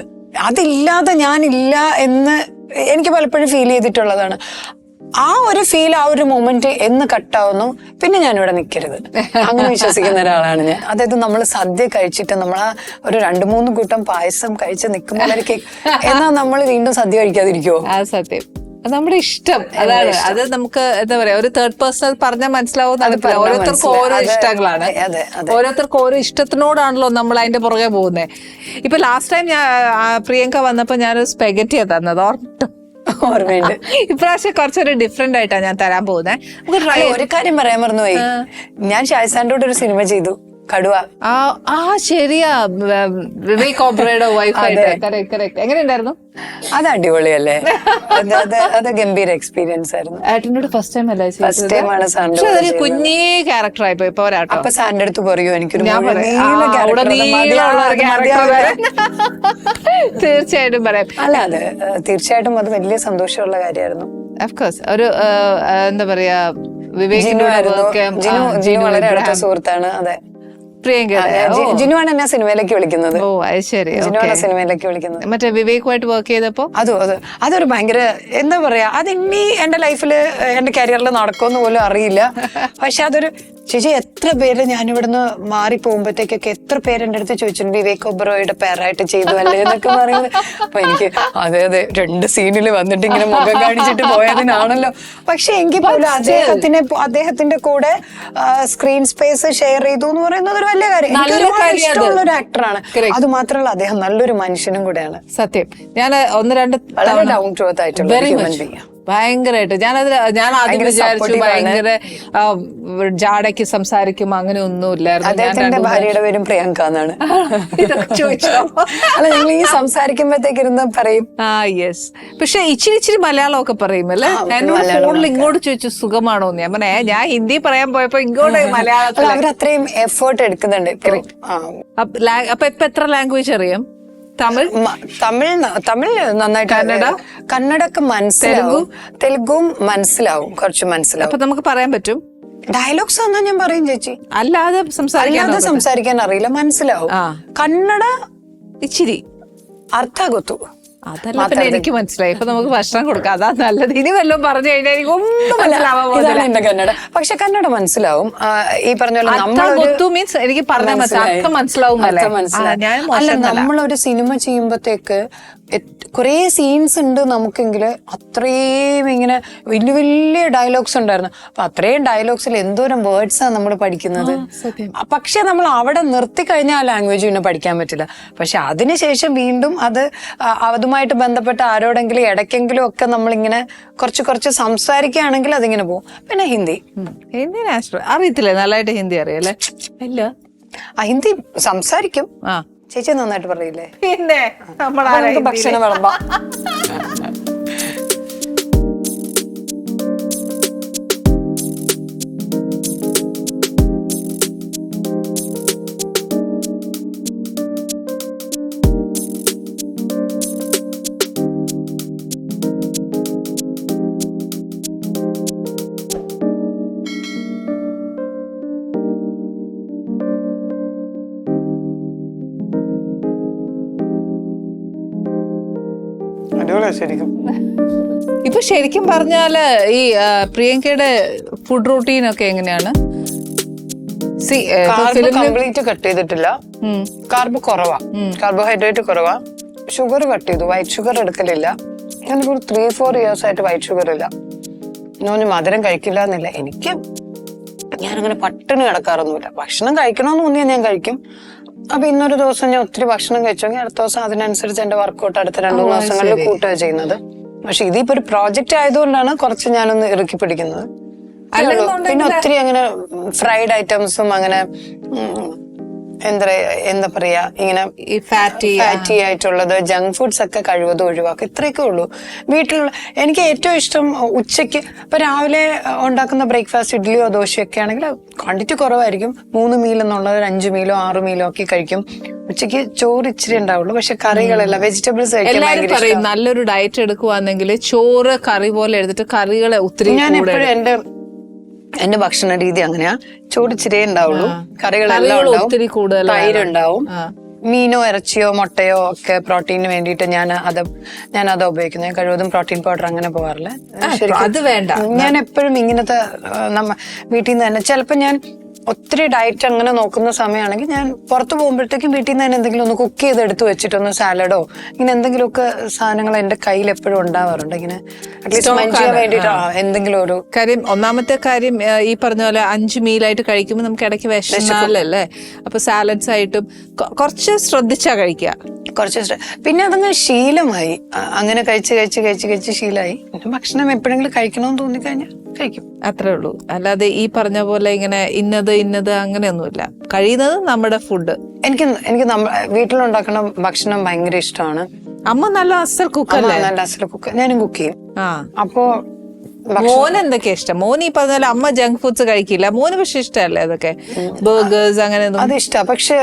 അതില്ലാതെ ഞാനില്ല എന്ന് എനിക്ക് പലപ്പോഴും ഫീൽ ചെയ്തിട്ടുള്ളതാണ്. ആ ഒരു ഫീൽ, ആ ഒരു മൊമെന്റ് എന്ന് കട്ടാവുന്നു, പിന്നെ ഞാനിവിടെ നിൽക്കരുത്, അങ്ങനെ വിശ്വസിക്കുന്ന ഒരാളാണ് ഞാൻ. അതായത് നമ്മൾ സദ്യ കഴിച്ചിട്ട് നമ്മൾ ഒരു 2-3 കൂട്ടം പായസം കഴിച്ച് നിൽക്കുമ്പോഴേക്ക് എന്നാ നമ്മൾ വീണ്ടും സദ്യ കഴിക്കാതിരിക്കുവോ? സത്യം, നമ്മുടെ ഇഷ്ടം അതാണ്. അത് നമുക്ക് എന്താ പറയാ, ഒരു തേർഡ് പേഴ്സൺ പറഞ്ഞാൽ മനസ്സിലാവുന്ന, ഓരോരുത്തർക്കും ഓരോ ഇഷ്ടങ്ങളാണ്, ഓരോരുത്തർക്കും ഓരോ ഇഷ്ടത്തിനോടാണല്ലോ നമ്മൾ അതിന്റെ പുറകെ പോകുന്നത്. ഇപ്പൊ ലാസ്റ്റ് ടൈം പ്രിയങ്ക വന്നപ്പോ ഞാനൊരു സ്പെഗറ്റിയാ തന്നത്, ഓർമ്മയുണ്ട്. ഇപ്രാവശ്യം കുറച്ചൊരു ഡിഫറെന്റ് ആയിട്ടാ ഞാൻ തരാൻ പോകുന്നത്. ഒരു കാര്യം പറയാൻ മറന്നുപോയി, ഞാൻ ഷായ്സാന്റോട് ഒരു സിനിമ ചെയ്തു, കടുവ. ശരിയാ, വിവേക് ഓബ്റോയുടെ വൈഫായിട്ട്. എങ്ങനെയുണ്ടായിരുന്നു? അത് അടിപൊളിയല്ലേ? അത് ഗംഭീര എക്സ്പീരിയൻസ് ആയിരുന്നു. ഏട്ടനോട് ഫസ്റ്റ് ടൈം അല്ലേ? ഫസ്റ്റ് ടൈം ആണ് സാറിന്റെ. അതൊരു കുഞ്ഞേ ക്യാരക്ടർ ആയിപ്പോ. ഇപ്പൊ ഒരാട്ടോ അപ്പൊ സാറിന്റെ അടുത്ത് പറയൂ എനിക്കൊരു തീർച്ചയായിട്ടും പറയാം. അല്ല, അത് തീർച്ചയായിട്ടും അത് വലിയ സന്തോഷമുള്ള കാര്യമായിരുന്നു. ഓഫ്കോഴ്സ്. ഒരു എന്താ പറയാ, ജിനു വളരെ അടുത്ത സുഹൃത്താണ്. അതെ, ജിനുവാണ് എന്നെ സിനിമയിലേക്ക് വിളിക്കുന്നത്. ഓ അത് ശരി, സിനിമയിലേക്ക് വിളിക്കുന്നത്. മറ്റേ വിവേകുമായിട്ട് വർക്ക് ചെയ്തപ്പോ അതൊരു ഭയങ്കര എന്താ പറയാ, അത് ഇനി എന്റെ ലൈഫില് എന്റെ കരിയറിൽ നടക്കുമെന്ന് പോലും അറിയില്ല. പക്ഷെ അതൊരു ചേച്ചി, എത്ര പേര് ഞാനിവിടുന്ന് മാറി പോകുമ്പോഴത്തേക്കൊക്കെ എത്ര പേര് എന്റെ അടുത്ത് ചോദിച്ചിട്ടുണ്ട് വിവേക് ഒബ്റോയുടെ പേരായിട്ട് ചെയ്തു അല്ലേ എന്നൊക്കെ പറയുന്നത്. അപ്പൊ എനിക്ക് അതെ 2 സീനിൽ വന്നിട്ട് ഇങ്ങനെ മുഖം കാണിച്ചിട്ട് പോയതിനാണല്ലോ. പക്ഷെ എങ്കിൽ പോലും അദ്ദേഹത്തിന്റെ കൂടെ സ്ക്രീൻ സ്പേസ് ഷെയർ ചെയ്തു എന്ന് പറയുന്നത് ഒരു വലിയ കാര്യം. എനിക്ക് ഇഷ്ടമുള്ള ഒരു ആക്ടറാണ്. അത് മാത്രമല്ല, അദ്ദേഹം നല്ലൊരു മനുഷ്യനും കൂടെയാണ്. സത്യം. ഞാൻ 1-2 വളരെ ഡൗൺ ടു എർത്ത് ആയിട്ടുള്ള ഹ്യൂമൻ ബീയിങ്. ഭയങ്കരമായിട്ട് ഞാൻ ആദ്യം വിചാരിച്ചു ഭയങ്കര ജാടയ്ക്ക് സംസാരിക്കുമ്പോ അങ്ങനെ ഒന്നും ഇല്ലായിരുന്നു. അദ്ദേഹത്തിന്റെ ഭാര്യയുടെ പേരും പ്രിയങ്ക എന്നാണ്. ചോദിച്ചോ? അല്ല, ഞങ്ങൾ ഈ സംസാരിക്കുമ്പോഴത്തേക്ക് ഇരുന്ന് പറയും. യെസ്. പക്ഷെ ഇച്ചിരി മലയാളം ഒക്കെ പറയും അല്ലേ? എന്നോട് ഫോണിൽ ഇങ്ങോട്ട് ചോദിച്ചു സുഖമാണോ എന്ന്. ഞാൻ പറഞ്ഞേ ഞാൻ ഹിന്ദി പറയാൻ പോയപ്പോ ഇങ്ങോട്ട് മലയാളത്തിൽ അവരത്രയും എഫേർട്ട് എടുക്കുന്നുണ്ട്. അപ്പൊ ഇപ്പൊ എത്ര ലാംഗ്വേജ് അറിയാം? തമിഴ് നന്നായിട്ട്. കന്നഡക്ക് മനസ്സിലാവും, തെലുഗും മനസ്സിലാവും, കുറച്ച് മനസ്സിലാവും. അപ്പൊ നമുക്ക് പറയാൻ പറ്റും. ഡയലോഗ്സ് എന്നാ ഞാൻ പറയും ചേച്ചി. അല്ലാതെ സംസാരിക്കാൻ അറിയില്ല, മനസ്സിലാവും. കന്നഡ ഇച്ചിരി അർത്ഥ ಗೊತ್ತು. അതല്ല, പിന്നെ എനിക്ക് മനസ്സിലായി. ഇപ്പൊ നമുക്ക് ഭക്ഷണം കൊടുക്കാം, അതാ നല്ലത്. ഇനി വല്ലതും പറഞ്ഞു കഴിഞ്ഞാൽ എനിക്ക് ഒന്നും മനസ്സിലാവാൻ എന്റെ കന്നഡ. പക്ഷെ കന്നഡ മനസ്സിലാവും. ഈ പറഞ്ഞ മീൻസ് എനിക്ക് പറഞ്ഞാൽ മനസ്സിലാവും. അല്ല, നമ്മളൊരു സിനിമ ചെയ്യുമ്പോഴത്തേക്ക് കുറേ സീൻസ് ഉണ്ട് നമുക്കെങ്കിൽ അത്രയും ഇങ്ങനെ വലിയ വലിയ ഡയലോഗ്സ് ഉണ്ടായിരുന്നു. അപ്പൊ അത്രയും ഡയലോഗ്സിൽ എന്തോരം വേർഡ്സാണ് നമ്മൾ പഠിക്കുന്നത്. പക്ഷെ നമ്മൾ അവിടെ നിർത്തി കഴിഞ്ഞാൽ ആ ലാംഗ്വേജ് പിന്നെ പഠിക്കാൻ പറ്റില്ല. പക്ഷെ അതിനുശേഷം വീണ്ടും അതുമായിട്ട് ബന്ധപ്പെട്ട ആരോടെങ്കിലും ഇടയ്ക്കെങ്കിലും ഒക്കെ നമ്മളിങ്ങനെ കുറച്ച് സംസാരിക്കുകയാണെങ്കിൽ അതിങ്ങനെ പോകും. പിന്നെ ഹിന്ദി നാച്ചുറൽ അറിയത്തില്ലേ? നല്ലതായിട്ട് ഹിന്ദി അറിയാലേ? ഇല്ല, ഹിന്ദി സംസാരിക്കും. ആ, ചേച്ചി നന്നായിട്ട് പറയില്ലേ? പിന്നെ ഭക്ഷണം വിളമ്പാ. ശരിക്കും ഇപ്പൊ ശരിക്കും പറഞ്ഞാല് ഈ പ്രിയങ്കയുടെ ഫുഡ് റൂട്ടീൻ ഒക്കെ എങ്ങനെയാണ്? കംപ്ലീറ്റ് കട്ട് ചെയ്തിട്ടില്ല. കാർബ് കുറവാ, കാർബോഹൈഡ്രേറ്റ് കുറവാ. ഷുഗർ കട്ട് ചെയ്തു, വൈറ്റ് ഷുഗർ എടുക്കലില്ല. ഞാനിപ്പോ 3-4 years ആയിട്ട് വൈറ്റ് ഷുഗർ ഇല്ല. ഞാൻ മധുരം കഴിക്കില്ല എന്നില്ല. ഞാനങ്ങനെ പട്ടിണി കിടക്കാറൊന്നുമില്ല. ഭക്ഷണം കഴിക്കണമെന്ന് തോന്നിയാൽ ഞാൻ കഴിക്കും. അപ്പൊ ഇന്നൊരു ദിവസം ഞാൻ ഒത്തിരി ഭക്ഷണം കഴിച്ചെങ്കിൽ അടുത്ത ദിവസം അതിനനുസരിച്ച് എന്റെ വർക്കൗട്ട് അടുത്ത 2 ദിവസങ്ങളിൽ കൂട്ടുക ചെയ്യുന്നത്. പക്ഷെ ഇതിപ്പോ ഒരു പ്രോജക്റ്റ് ആയതുകൊണ്ടാണ് കുറച്ച് ഞാനൊന്ന് ഇറുക്കി പിടിക്കുന്നത്. പിന്നെ ഒത്തിരി അങ്ങനെ ഫ്രൈഡ് ഐറ്റംസും അങ്ങനെ എന്താ പറയാ ഇങ്ങനെ ഫാറ്റി ആയിട്ടുള്ളത് ജങ്ക് ഫുഡ്സ് ഒക്കെ കഴിവതും ഒഴിവാക്കുക. ഇത്രയൊക്കെ ഉള്ളൂ. വീട്ടിലുള്ള എനിക്ക് ഏറ്റവും ഇഷ്ടം ഉച്ചയ്ക്ക് ഇപ്പൊ രാവിലെ ഉണ്ടാക്കുന്ന ബ്രേക്ക്ഫാസ്റ്റ് ഇഡ്ഡലിയോ ദോശയോ ഒക്കെ ആണെങ്കിൽ ക്വാണ്ടിറ്റി കുറവായിരിക്കും. 3 മീൽ എന്നുള്ളത് 5 മീലോ 6 മീലോ ഒക്കെ കഴിക്കും. ഉച്ചയ്ക്ക് ചോറ് ഇച്ചിരി ഉണ്ടാവുള്ളൂ. പക്ഷെ കറികളെല്ലാം വെജിറ്റബിൾസ് കഴിക്കാൻ നല്ലൊരു ഡയറ്റ് എടുക്കുവാണെങ്കിൽ ചോറ് കറി പോലെ എടുത്തിട്ട് കറികളെ ഒത്തിരി. ഞാൻ എപ്പോഴും എന്റെ ഭക്ഷണ രീതി അങ്ങനെയാ. ചോറിച്ചിരേ ഉണ്ടാവുള്ളൂ, കറികളെല്ലാം ഉണ്ടാവും, തൈരുണ്ടാവും. മീനോ ഇറച്ചിയോ മുട്ടയോ ഒക്കെ പ്രോട്ടീന് വേണ്ടിയിട്ട് ഞാൻ അത് ഉപയോഗിക്കുന്നത്. ഞാൻ കഴിവതും പ്രോട്ടീൻ പൗഡർ അങ്ങനെ പോകാറില്ല. അത് വേണ്ട. ഞാൻ എപ്പോഴും ഇങ്ങനത്തെ വീട്ടിൽ നിന്ന് തന്നെ ചിലപ്പോൾ ഞാൻ ഒത്തിരി ഡയറ്റ് അങ്ങനെ നോക്കുന്ന സമയമാണെങ്കിൽ ഞാൻ പുറത്ത് പോകുമ്പോഴത്തേക്കും വീട്ടിൽ നിന്ന് തന്നെ എന്തെങ്കിലും ഒന്ന് കുക്ക് ചെയ്ത് എടുത്ത് വെച്ചിട്ടൊന്ന് സാലഡോ ഇങ്ങനെ എന്തെങ്കിലുമൊക്കെ സാധനങ്ങൾ എന്റെ കയ്യിൽ എപ്പോഴും ഉണ്ടാവാറുണ്ട്. ഇങ്ങനെ വേണ്ടിട്ട് എന്തെങ്കിലും ഒരു കാര്യം. ഒന്നാമത്തെ കാര്യം ഈ പറഞ്ഞ പോലെ 5 മീലായിട്ട് കഴിക്കുമ്പോൾ നമുക്ക് ഇടയ്ക്ക് വിശന്നാലല്ലേ. അപ്പൊ സാലഡ്സ് ആയിട്ടും കുറച്ച് ശ്രദ്ധിച്ചാ കഴിക്കുക. പിന്നെ അതങ്ങ് ശീലമായി. അങ്ങനെ കഴിച്ച് ശീലമായി. പിന്നെ ഭക്ഷണം എപ്പോഴെങ്കിലും കഴിക്കണമെന്ന് തോന്നിക്കഴിഞ്ഞാൽ കഴിക്കും, അത്രേ ഉള്ളൂ. അല്ലാതെ ഈ പറഞ്ഞ പോലെ ഇങ്ങനെ ഇന്നത് അങ്ങനെയൊന്നുമില്ല. കഴിയുന്നത് നമ്മുടെ ഫുഡ്. എനിക്ക് വീട്ടിലുണ്ടാക്കുന്ന ഭക്ഷണം ഭയങ്കര ഇഷ്ടമാണ്. അമ്മ നല്ല അസൽ കുക്കല്ലേ? നല്ല അസൽ കുക്ക്. ഞാനും കുക്ക് ചെയ്യും. അപ്പോ മോന് എന്തൊക്കെയാ ഇഷ്ടം? മോന് ഈ പറഞ്ഞ അമ്മ ജങ്ക് ഫുഡ്സ് കഴിക്കില്ല. മോന് പക്ഷെ ഇഷ്ടമല്ലേ അതൊക്കെ? ബർഗേഴ്സ് അങ്ങനെ അത് ഇഷ്ടമാണ്. പക്ഷെ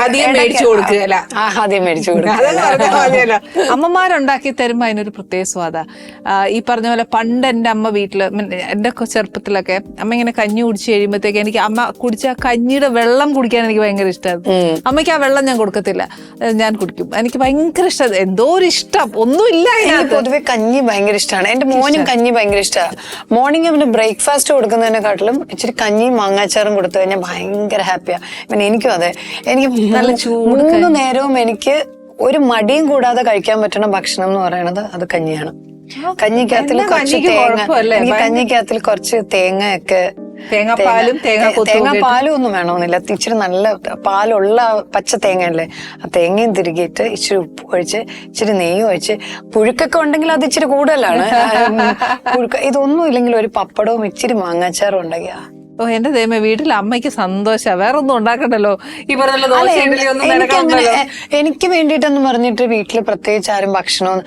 അധികം മേടിച്ചു കൊടുക്കുകയല്ല. അമ്മമാരുണ്ടാക്കി തരുമ്പോ അതിനൊരു പ്രത്യേക സ്വാദാ. ഈ പറഞ്ഞ പോലെ പണ്ട് എന്റെ അമ്മ വീട്ടില് എന്റെ ചെറുപ്പത്തിലൊക്കെ അമ്മ ഇങ്ങനെ കഞ്ഞി കുടിച്ചു കഴിയുമ്പോഴത്തേക്ക് എനിക്ക് അമ്മ കുടിച്ച കഞ്ഞിയുടെ വെള്ളം കുടിക്കാൻ എനിക്ക് ഭയങ്കര ഇഷ്ടമാണ്. അമ്മയ്ക്ക് ആ വെള്ളം ഞാൻ കൊടുക്കത്തില്ല, ഞാൻ കുടിക്കും. എനിക്ക് ഭയങ്കര ഇഷ്ടം. എന്തോ ഒരു ഇഷ്ടം ഒന്നുമില്ല. പൊതുവെ കഞ്ഞി ഭയങ്കര ഇഷ്ടമാണ്. എന്റെ മോനും കഞ്ഞി ഭയങ്കര ഇഷ്ടമാണ്. മോർണിംഗ് അവന് ബ്രേക്ക്ഫാസ്റ്റ് കൊടുക്കുന്നതിനെക്കാട്ടിലും ഇച്ചിരി കഞ്ഞിയും മാങ്ങാച്ചാറും കൊടുത്തു കഴിഞ്ഞാൽ ഭയങ്കര ഹാപ്പിയാ. പിന്നെ എനിക്കും അതെ. എനിക്ക് നല്ല 3 നേരവും എനിക്ക് ഒരു മടിയും കൂടാതെ കഴിക്കാൻ പറ്റുന്ന ഭക്ഷണം എന്ന് പറയുന്നത് അത് കഞ്ഞിയാണ്. കഞ്ഞിക്കകത്തിൽ കുറച്ച് കഞ്ഞിക്കകത്തിൽ കുറച്ച് തേങ്ങയൊക്കെ, തേങ്ങാപ്പാലും ഒന്നും വേണമെന്നില്ല. ഇച്ചിരി നല്ല പാലുള്ള പച്ച തേങ്ങയല്ലേ, ആ തേങ്ങയും തിരികിയിട്ട് ഇച്ചിരി ഉപ്പ് ഒഴിച്ച് ഇച്ചിരി നെയ്യ് ഒഴിച്ച് പുഴുക്കൊക്കെ ഉണ്ടെങ്കിൽ അത് ഇച്ചിരി കൂടുതലാണ്. ഇതൊന്നും ഇല്ലെങ്കിൽ ഒരു പപ്പടവും ഇച്ചിരി മാങ്ങാച്ചാറും ഉണ്ടെങ്കിൽ എന്റെ ദൈവമേ, വീട്ടിൽ അമ്മയ്ക്ക് സന്തോഷാ. വേറെ ഒന്നും ഉണ്ടാക്കണ്ടല്ലോ. ഈ പറഞ്ഞ എനിക്ക് വേണ്ടിട്ടെന്ന് പറഞ്ഞിട്ട് വീട്ടില് പ്രത്യേകിച്ച് ആരും ഭക്ഷണം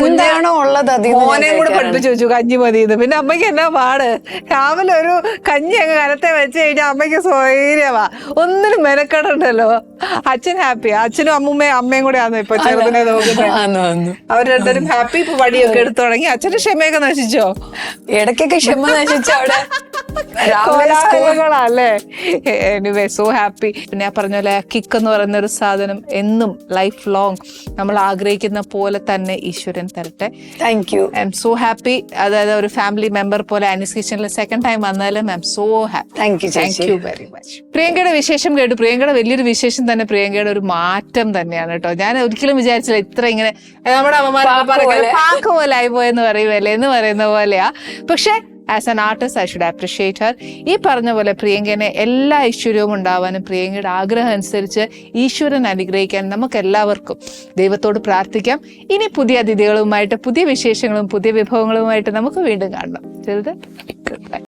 എന്താണോ ഉള്ളത് മോനെ കൂടെ പഠിപ്പിച്ചു വെച്ചു കഞ്ഞി മതിയെന്ന്. പിന്നെ അമ്മയ്ക്ക് എന്നാ പാട്. രാവിലെ ഒരു കഞ്ഞി അങ്ങ് കലത്തെ വെച്ച് കഴിഞ്ഞാൽ അമ്മയ്ക്ക് സ്വൈര്യമാ, ഒന്നിനും മെനക്കെടണ്ടല്ലോ. അച്ഛൻ ഹാപ്പിയാ. അച്ഛനും അമ്മയും കൂടെ ആണോ ഇപ്പൊ ചെറുതിനെ നോക്കുന്നത്? അവർ രണ്ടുപേരും ഹാപ്പി. ഇപ്പൊ വടിയൊക്കെ എടുത്തു തുടങ്ങി. അച്ഛന്റെ ക്ഷമയൊക്കെ നശിച്ചോ? ഇടയ്ക്കൊക്കെ ക്ഷമ നശിച്ചോ? അവിടെ രാവിലെ കോലാഹലങ്ങളല്ലേ. Anyway so happy. പിന്നെ ഞാൻ പറഞ്ഞ പോലെ കിക്ക് എന്ന് പറയുന്ന ഒരു സാധനം എന്നും ലൈഫ് ലോങ് നമ്മൾ ആഗ്രഹിക്കുന്ന പോലെ തന്നെ ഈശ്വരൻ തരട്ടെ. Thank you. I am so happy. അതായത് ഒരു ഫാമിലി മെമ്പർ പോലെ ആനീസ് കിച്ചണിൽ സെക്കൻഡ് ടൈം വന്നാലും I am so happy. Thank you thank you very much. പ്രിയങ്കയുടെ വിശേഷം കേട്ടു. പ്രിയങ്കയുടെ വലിയൊരു വിശേഷം തന്നെ പ്രിയങ്കയുടെ ഒരു മാറ്റം തന്നെയാണ് കേട്ടോ. ഞാൻ ഒരിക്കലും വിചാരിച്ചില്ല ഇത്ര ഇങ്ങനെ നമ്മുടെ അമ്മമാരൊക്കെ പറയുന്നത് പാക്ക് പോലെ ആയി പോയെന്ന് പറയുമല്ലേ എന്ന് പറയുന്ന പോലെയാ. പക്ഷെ as an artist I should appreciate Har. ഈ പറഞ്ഞ പോലെ പ്രിയങ്കനെ എല്ലാ ഐശ്വര്യവും ഉണ്ടാവാനും പ്രിയങ്കയുടെ ആഗ്രഹം അനുസരിച്ച് ഈശ്വരൻ അനുഗ്രഹിക്കാൻ നമുക്ക് എല്ലാവർക്കും ദൈവത്തോട് പ്രാർത്ഥിക്കാം. ഇനി പുതിയ അതിഥികളുമായിട്ട് പുതിയ വിശേഷങ്ങളും പുതിയ വിഭവങ്ങളുമായിട്ട് നമുക്ക് വീണ്ടും കാണണം. ചെറുത്.